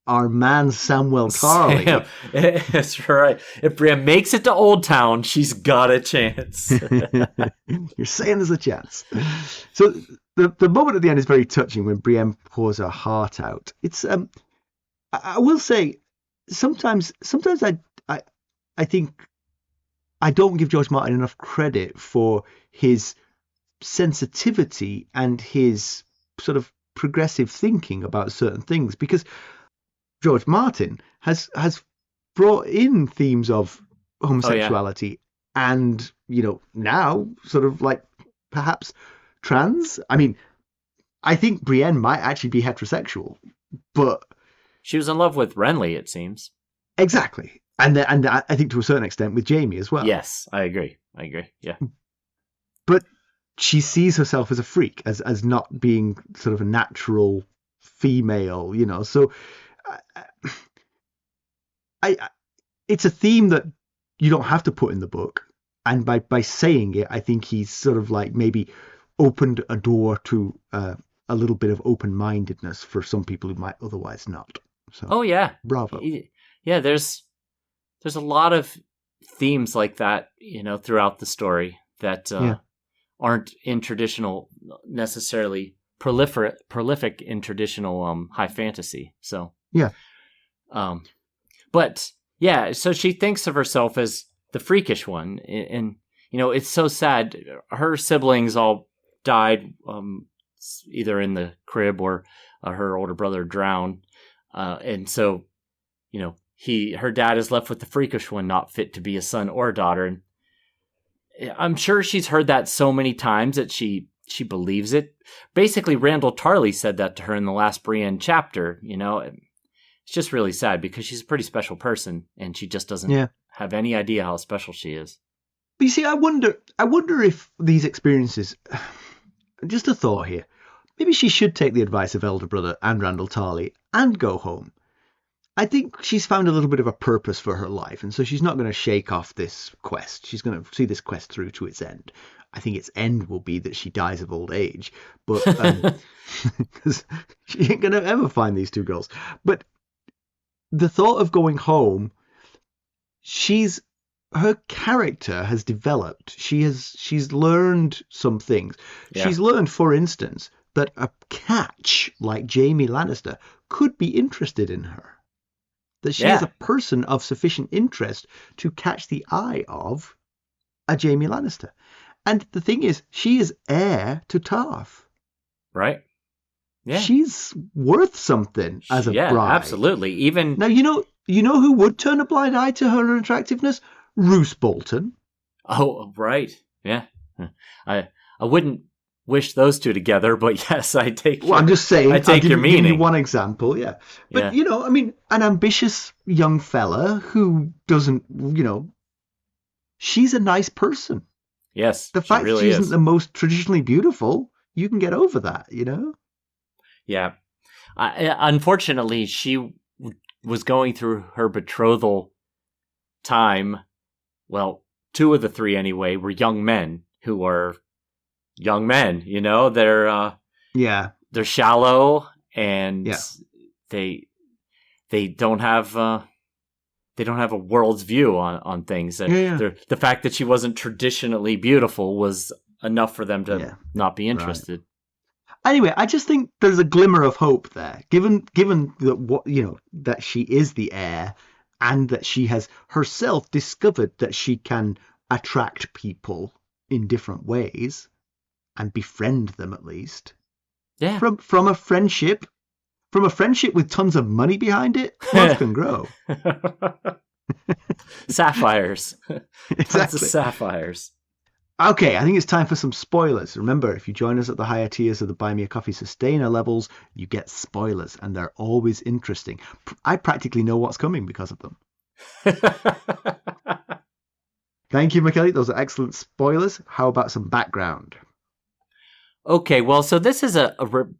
our man Samwell Tarly. That's right. If Brienne makes it to Old Town, she's got a chance. You're saying there's a chance. So the moment at the end is very touching when Brienne pours her heart out. It's I will say sometimes I think I don't give George Martin enough credit for his sensitivity and his sort of progressive thinking about certain things, because George Martin has brought in themes of homosexuality and, now sort of like perhaps trans. I mean, I think Brienne might actually be heterosexual, but she was in love with Renly, it seems. Exactly. And I think to a certain extent with Jaime as well. Yes, I agree. Yeah. But she sees herself as a freak, as not being sort of a natural female, So it's a theme that you don't have to put in the book. And by saying it, I think he's sort of like maybe opened a door to a little bit of open-mindedness for some people who might otherwise not. So, bravo. Yeah, there's a lot of themes like that, throughout the story that aren't in traditional, necessarily prolific in traditional high fantasy. So but yeah, so she thinks of herself as the freakish one, and it's so sad. Her siblings all died, either in the crib or her older brother drowned, and so her dad is left with the freakish one, not fit to be a son or a daughter. And I'm sure she's heard that so many times that she believes it. Basically, Randall Tarly said that to her in the last Brienne chapter. It's just really sad because she's a pretty special person, and she just doesn't have any idea how special she is. But you see, I wonder if these experiences, just a thought here, maybe she should take the advice of elder brother and Randall Tarly and go home. I think she's found a little bit of a purpose for her life, and so she's not going to shake off this quest. She's going to see this quest through to its end. I think its end will be that she dies of old age, but because she ain't going to ever find these two girls. But the thought of going home, her character has developed. She's learned some things. Yeah. She's learned, for instance, that a catch like Jaime Lannister could be interested in her. That she is a person of sufficient interest to catch the eye of a Jaime Lannister. And the thing is, she is heir to Tarth. Right. Yeah. She's worth something as a bride. Yeah, absolutely. Even now, you know who would turn a blind eye to her attractiveness? Roose Bolton. Oh, right. Yeah. I wouldn't wish those two together, but yes, I take. Well, I'm just saying. I take your meaning. Give you one example, yeah. But an ambitious young fella who doesn't, she's a nice person. Yes, the fact really she isn't the most traditionally beautiful, you can get over that, Yeah. Unfortunately, she was going through her betrothal time. Well, two of the three anyway were young men who were young men, they're shallow, and they don't have a world's view on things. The fact that she wasn't traditionally beautiful was enough for them to not be interested. Right. Anyway, I just think there's a glimmer of hope there, given that that she is the heir, and that she has herself discovered that she can attract people in different ways. And befriend them, at least. Yeah. From a friendship with tons of money behind it, love can grow. Sapphires. Exactly. Tons of sapphires. Okay, I think it's time for some spoilers. Remember, if you join us at the higher tiers of the Buy Me a Coffee Sustainer levels, you get spoilers, and they're always interesting. I practically know what's coming because of them. Thank you, Mackelly. Those are excellent spoilers. How about some background? Okay, well, so this is a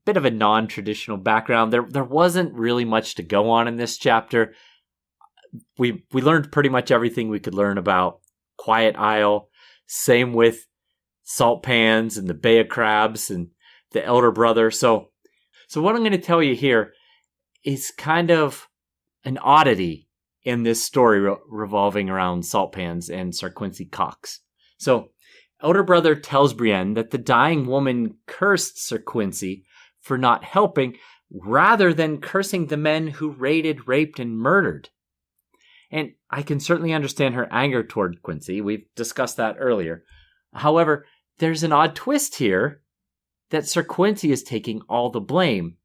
bit of a non-traditional background. There wasn't really much to go on in this chapter. We learned pretty much everything we could learn about Quiet Isle. Same with Saltpans and the Bay of Crabs and the elder brother. So what I'm going to tell you here is kind of an oddity in this story revolving around Saltpans and Ser Quincy Cox. So elder brother tells Brienne that the dying woman cursed Ser Quincy for not helping rather than cursing the men who raided, raped, and murdered. And I can certainly understand her anger toward Quincy. We've discussed that earlier. However, there's an odd twist here that Ser Quincy is taking all the blame.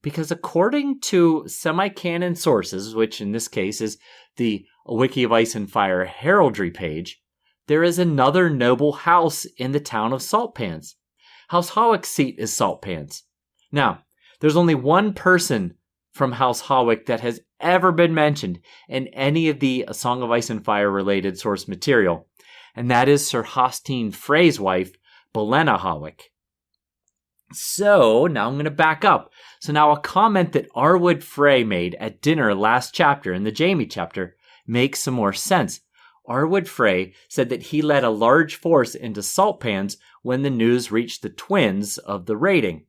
Because according to semi-canon sources, which in this case is the A Wiki of Ice and Fire heraldry page, there is another noble house in the town of Saltpans. House Hawick's seat is Saltpans. Now, there's only one person from House Hawick that has ever been mentioned in any of the A Song of Ice and Fire related source material, and that is Sir Hostine Frey's wife, Bolena Hawick. So, now I'm going to back up. So now a comment that Arwood Frey made at dinner last chapter in the Jaime chapter makes some more sense. Arwood Frey said that he led a large force into Saltpans when the news reached the twins of the raiding.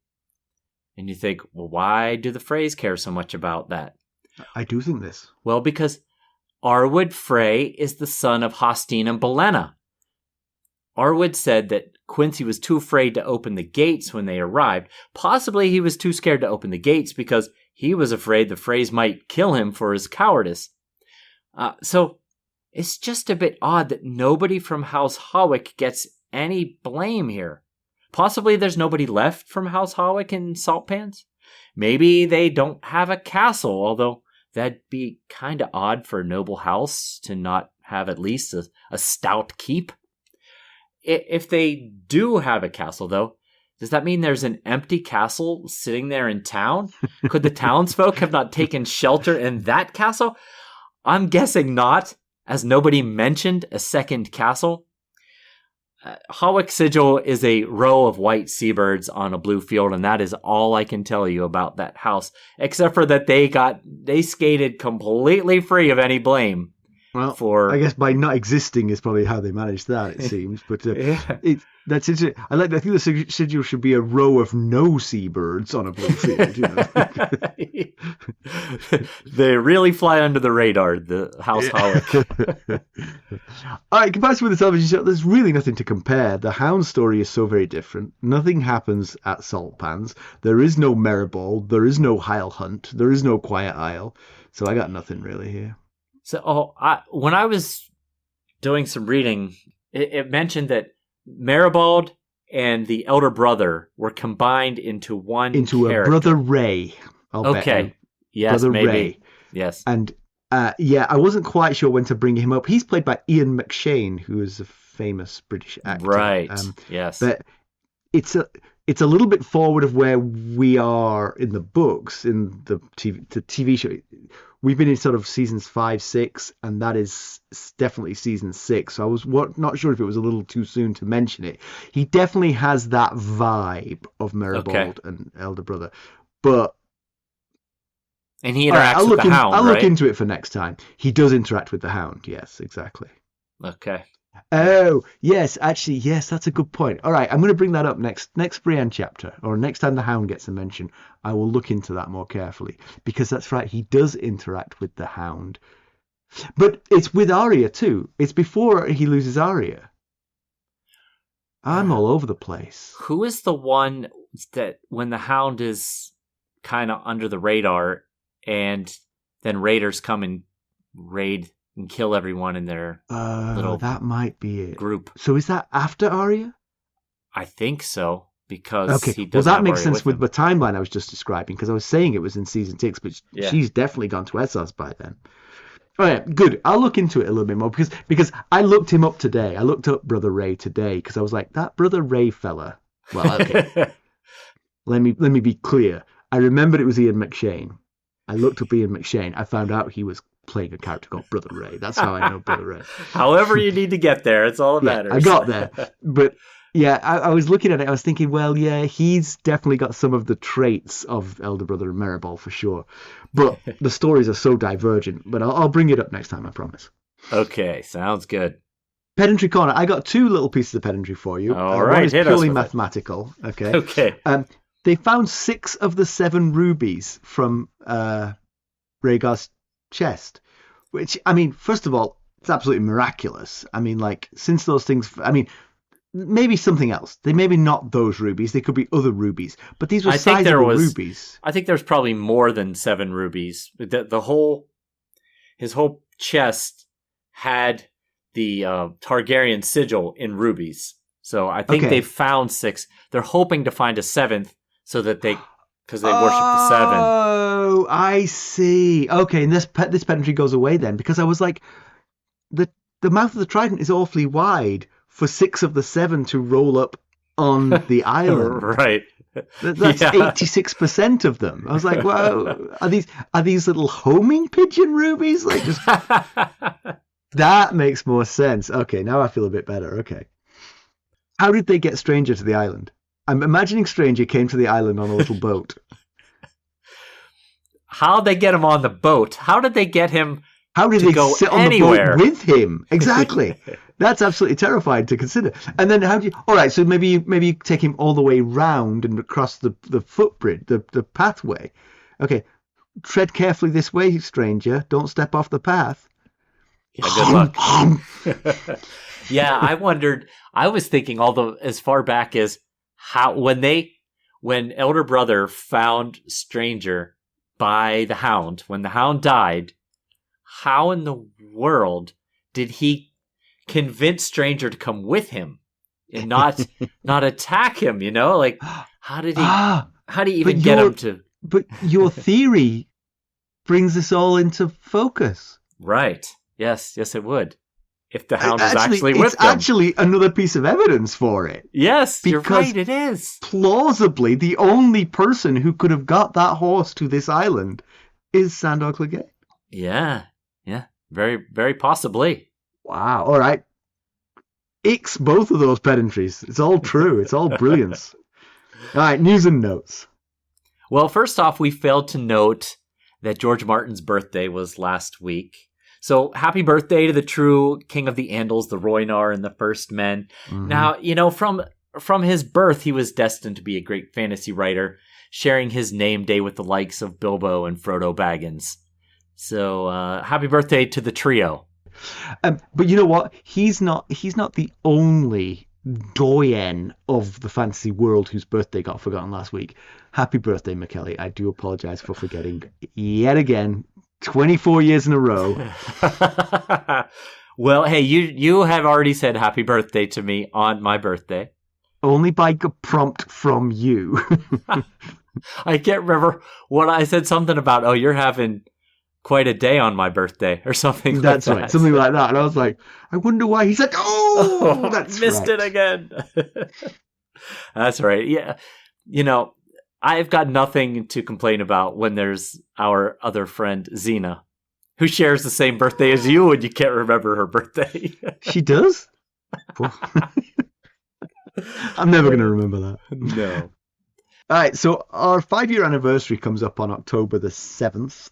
And you think, well, why do the Freys care so much about that? I do think this. Well, because Arwood Frey is the son of Hostine and Bolena. Arwood said that Quincy was too afraid to open the gates when they arrived. Possibly he was too scared to open the gates because he was afraid the Freys might kill him for his cowardice. So it's just a bit odd that nobody from House Hawick gets any blame here. Possibly there's nobody left from House Hawick in Saltpans. Maybe they don't have a castle, although that'd be kind of odd for a noble house to not have at least a stout keep. If they do have a castle, though, does that mean there's an empty castle sitting there in town? Could the townsfolk have not taken shelter in that castle? I'm guessing not, as nobody mentioned a second castle. Hawick Sigil is a row of white seabirds on a blue field, and that is all I can tell you about that house, except for that they skated completely free of any blame. Well, I guess by not existing is probably how they managed that, it seems. But yeah. That's interesting. I think the sigil should be a row of no seabirds on a blue field. You know? They really fly under the radar, the House Hawick. All right, compared with the television show, there's really nothing to compare. The Hound story is so very different. Nothing happens at Saltpans. There is no Meribald. There is no Hyle hunt. There is no Quiet Isle. So I got nothing really here. So, when I was doing some reading, it mentioned that Meribald and the elder brother were combined into one character. A brother Ray. Okay. Yes, brother maybe. Ray. Yes. And I wasn't quite sure when to bring him up. He's played by Ian McShane, who is a famous British actor. Right. Yes. But it's a little bit forward of where we are in the books, in the TV show. We've been in sort of seasons 5, 6, and that is definitely season 6. So I was not sure if it was a little too soon to mention it. He definitely has that vibe of Meribald and elder brother, but and he interacts with the Hound. I'll look into it for next time. He does interact with the Hound. Yes, exactly. Okay. Oh, yes, actually, yes, that's a good point. All right, I'm going to bring that up next Brienne chapter, or next time the Hound gets a mention. I will look into that more carefully, because that's right, he does interact with the Hound. But it's with Arya, too. It's before he loses Arya. I'm all over the place. Who is the one that, when the Hound is kind of under the radar, and then raiders come and raid and kill everyone in their little that might be it. Group. So is that after Arya? I think so, because he does. Well, that makes sense with the timeline I was just describing, because I was saying it was in season 6, but she's definitely gone to Essos by then. All right, good. I'll look into it a little bit more, because I looked him up today. I looked up Brother Ray today, because I was like, that Brother Ray fella. Well, okay. Let me be clear. I remembered it was Ian McShane. I looked up Ian McShane. I found out he was playing a character called Brother Ray. That's how I know Brother Ray. However you need to get there, it's all that matters. I got there. But Yeah, I was looking at it. I was thinking, well, yeah, he's definitely got some of the traits of elder brother Meribald for sure. But the stories are so divergent. But I'll bring it up next time, I promise. Okay, sounds good. Pedantry corner. I got two little pieces of pedantry for you. All One right, is hit us purely with it. mathematical. Okay. Okay. They found 6 of the 7 rubies from Rhaegar's chest, which, I mean, first of all, it's absolutely miraculous. I mean, like, since those things, I mean, maybe something else. They maybe not those rubies. They could be other rubies, but these were sizable rubies. I think there's probably more than 7 rubies. His whole chest had the Targaryen sigil in rubies. So I think they found 6. They're hoping to find a 7th so that because they worship the 7. Oh, I see. Okay, and this pedantry goes away then, because I was like, the mouth of the Trident is awfully wide for 6 of the 7 to roll up on the island. Right. That's 86% of them. I was like, well, are these little homing pigeon rubies? Like, just that makes more sense. Okay, now I feel a bit better. Okay. How did they get Stranger to the island? I'm imagining Stranger came to the island on a little boat. How'd they get him on the boat? How did they get him? How did they sit on the boat with him? Exactly. That's absolutely terrifying to consider. And then how do you? All right, so maybe you take him all the way round and across the footbridge, the pathway. Okay, tread carefully this way, stranger. Don't step off the path. Yeah, good luck. Yeah, I wondered. I was thinking, although as far back as how when elder brother found Stranger by the Hound, when the Hound died, how in the world did he convince Stranger to come with him and not attack him? You know, like how did he even get him to? But your theory brings this all into focus. Right. Yes, it would. If the Hound was actually with them. It's actually another piece of evidence for it. Yes, you're right, it is. Plausibly, the only person who could have got that horse to this island is Sandor Clegane. Yeah. Very, very possibly. Wow. All right. Ix both of those pedantries. It's all true. It's all brilliance. All right, news and notes. Well, first off, we failed to note that George Martin's birthday was last week. So happy birthday to the true King of the Andals, the Rhoynar, and the First Men. Mm-hmm. Now, from his birth, he was destined to be a great fantasy writer, sharing his name day with the likes of Bilbo and Frodo Baggins. So happy birthday to the trio. But you know what? He's not the only doyen of the fantasy world whose birthday got forgotten last week. Happy birthday, Mackelly. I do apologize for forgetting yet again. 24 years in a row. Well, hey, you have already said happy birthday to me on my birthday. Only by prompt from you. I can't remember what I said. Something about, oh, you're having quite a day on my birthday or something. That's like that. Right, something like that. And I was like, I wonder why. He said, oh, that's missed it again. That's right. Yeah. I've got nothing to complain about when there's our other friend, Xena, who shares the same birthday as you and you can't remember her birthday. She does? I'm never going to remember that. No. All right, so our 5-year anniversary comes up on October the 7th.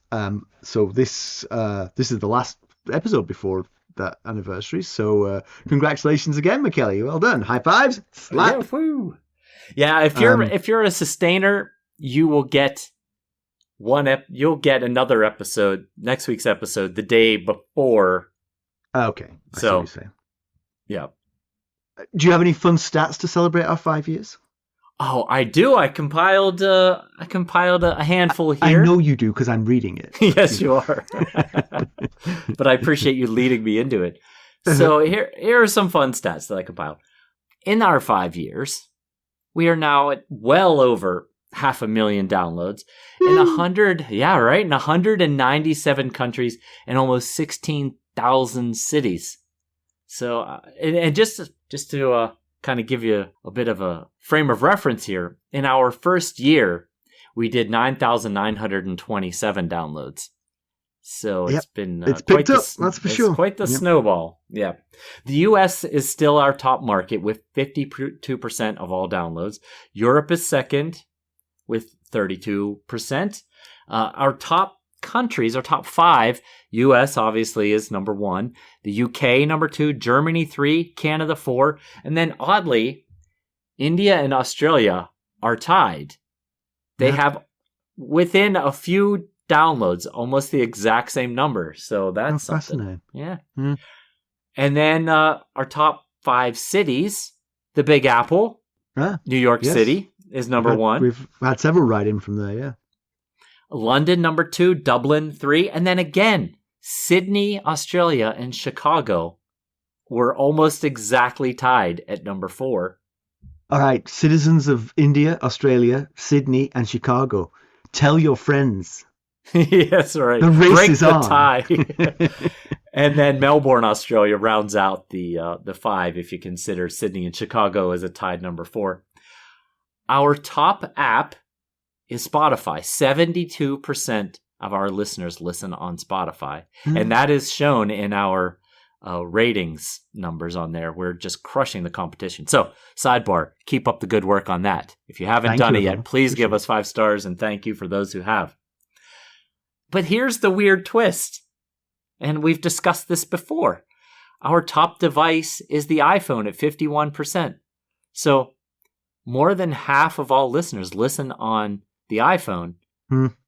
So this is the last episode before that anniversary. So congratulations again, Mackelly. Well done. High fives. Slap. Yeah, woo. Yeah, if you're a sustainer, you will get you'll get another episode, next week's episode, the day before. Okay. I see what you're saying. Yeah. Do you have any fun stats to celebrate our 5 years? Oh, I do. I compiled a handful here. I know you do because I'm reading it. Yes, you are. But I appreciate you leading me into it. So here are some fun stats that I compiled. In our 5 years, we are now at well over 500,000 downloads in 197 countries and almost 16,000 cities. So, and just to kind of give you a bit of a frame of reference here, in our first year, we did 9,927 downloads. So Yep. it's been It's quite picked up, that's for sure. quite the Yep. snowball. Yeah. The US is still our top market with 52% of all downloads. Europe is second with 32%. Our top countries, our top 5, US obviously is number 1, the UK number 2, Germany 3, Canada 4, and then oddly, India and Australia are tied. They have within a few downloads almost the exact same number. So that's something. Fascinating. Yeah. Mm. And then our top 5 cities, the Big Apple, New York yes. City is number 1. We've had several write-in from there, yeah. London, number 2, Dublin, 3. And then again, Sydney, Australia, and Chicago were almost exactly tied at number 4. All right, citizens of India, Australia, Sydney, and Chicago, tell your friends. Yes, right. The race Break is the on. tie. And then Melbourne, Australia rounds out the 5 if you consider Sydney and Chicago as a tied number 4. Our top app is Spotify. 72% of our listeners listen on Spotify. And that is shown in our ratings numbers on there. We're just crushing the competition. So, sidebar, keep up the good work on that. If you haven't done it yet, please give us 5 stars, and thank you for those who have. But here's the weird twist, and we've discussed this before. Our top device is the iPhone at 51%. So, more than half of all listeners listen on the iPhone,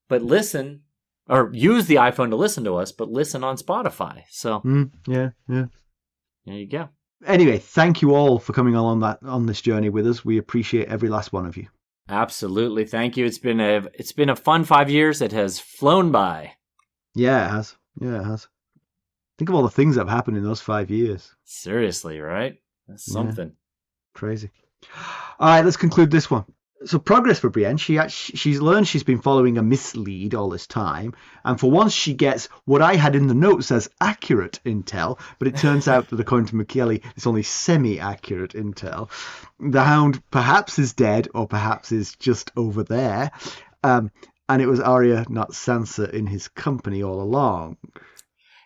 but listen, or use the iPhone to listen to us, but listen on Spotify. So, yeah. There you go. Anyway, thank you all for coming on this journey with us. We appreciate every last one of you. Absolutely, thank you. It's been a fun 5 years. It has flown by. Yeah, it has. Yeah, it has. Think of all the things that have happened in those 5 years. Seriously, right? That's something. Crazy. All right, let's conclude this one. So progress for Brienne. She's learned she's been following a mislead all this time, and for once she gets what I had in the notes as accurate intel, but it turns out that according to Mackelly, it's only semi-accurate intel. The Hound perhaps is dead, or perhaps is just over there, and it was Arya, not Sansa, in his company all along.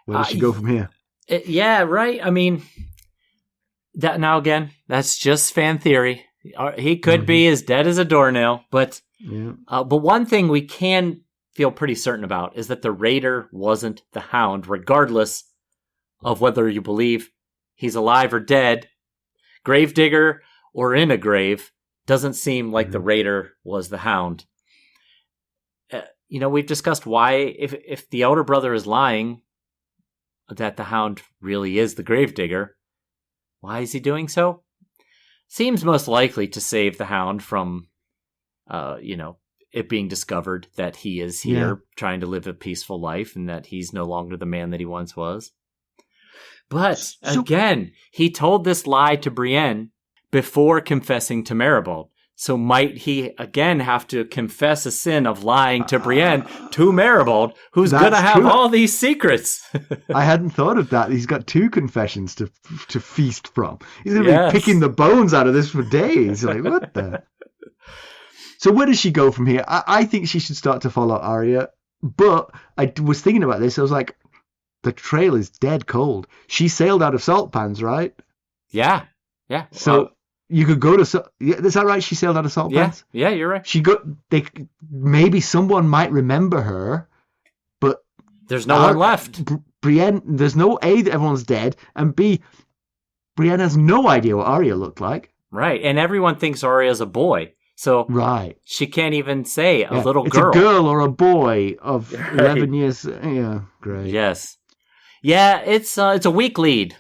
Where does she go from here? Yeah, right. I mean, that's just fan theory. He could be as dead as a doornail, but one thing we can feel pretty certain about is that the Raider wasn't the Hound, regardless of whether you believe he's alive or dead. Gravedigger or in a grave, doesn't seem like the Raider was the Hound. We've discussed why, if the elder brother is lying, that the Hound really is the Gravedigger. Why is he doing so? Seems most likely to save the Hound from, it being discovered that he is here trying to live a peaceful life and that he's no longer the man that he once was. But, again, he told this lie to Brienne before confessing to Meribald. So might he again have to confess a sin of lying to Brienne to Meribald, who's going to have all these secrets? I hadn't thought of that. He's got 2 confessions to feast from. He's going to be picking the bones out of this for days. Like, what the? So where does she go from here? I think she should start to follow Arya. But I was thinking about this. I was like, the trail is dead cold. She sailed out of Saltpans, right? Yeah. So... you could go to... is that right? She sailed out of Saltpans? Yeah, you're right. Maybe someone might remember her, but... there's no one left. Brienne... There's no A, that everyone's dead, and B, Brienne has no idea what Arya looked like. Right, and everyone thinks Arya's a boy. So she can't even say a little girl. It's a girl or a boy of 11 years. Yeah, great. Yes. Yeah, it's a weak lead.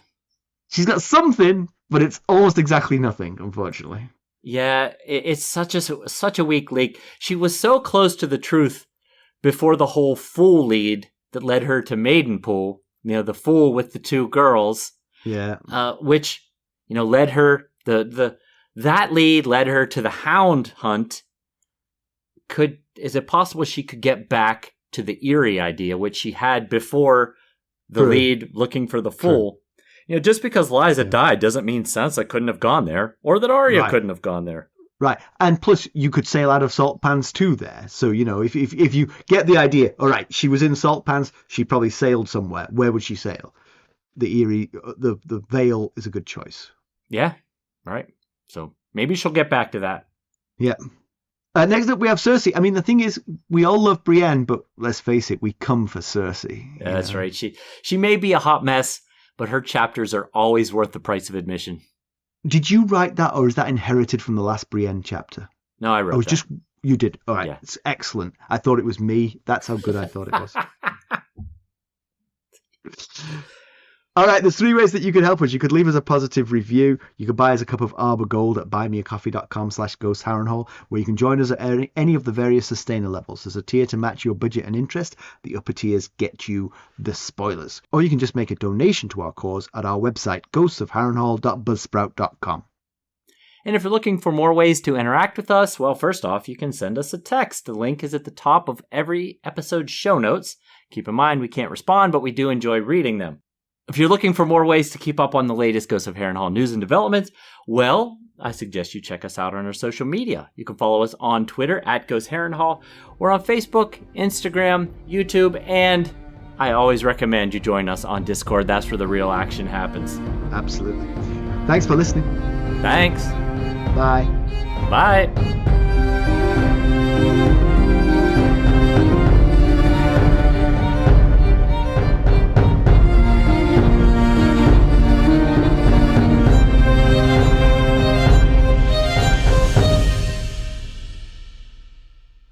She's got something... but it's almost exactly nothing, unfortunately. Yeah, it's such a weak leak. She was so close to the truth before the whole fool lead that led her to Maidenpool. The fool with the 2 girls. Yeah. Which, led her that lead led her to the Hound hunt. Is it possible she could get back to the Eyrie idea, which she had before the lead looking for the fool? Just because Lysa died doesn't mean Sansa couldn't have gone there, or that Arya couldn't have gone there. Right, and plus you could sail out of Saltpans too there. So, you know, if you get the idea, all right, she was in Saltpans, she probably sailed somewhere. Where would she sail? The Erie, the Vale is a good choice. Yeah, right. So maybe she'll get back to that. Yeah. Next up, we have Cersei. I mean, the thing is, we all love Brienne, but let's face it, we come for Cersei. Yeah, that's right. She may be a hot mess, but her chapters are always worth the price of admission. Did you write that, or is that inherited from the last Brienne chapter? No, I wrote that. You did. All right. Yeah. It's excellent. I thought it was me. That's how good I thought it was. All right, there's 3 ways that you could help us. You could leave us a positive review. You could buy us a cup of Arbor Gold at buymeacoffee.com/ghostharrenhal, where you can join us at any of the various sustainer levels. There's a tier to match your budget and interest. The upper tiers get you the spoilers. Or you can just make a donation to our cause at our website, ghostsofharrenhal.buzzsprout.com. And if you're looking for more ways to interact with us, well, first off, you can send us a text. The link is at the top of every episode's show notes. Keep in mind, we can't respond, but we do enjoy reading them. If you're looking for more ways to keep up on the latest Ghosts of Harrenhal news and developments, well, I suggest you check us out on our social media. You can follow us on Twitter at Ghost Harrenhal. We're on Facebook, Instagram, YouTube, and I always recommend you join us on Discord. That's where the real action happens. Absolutely. Thanks for listening. Thanks. Bye. Bye.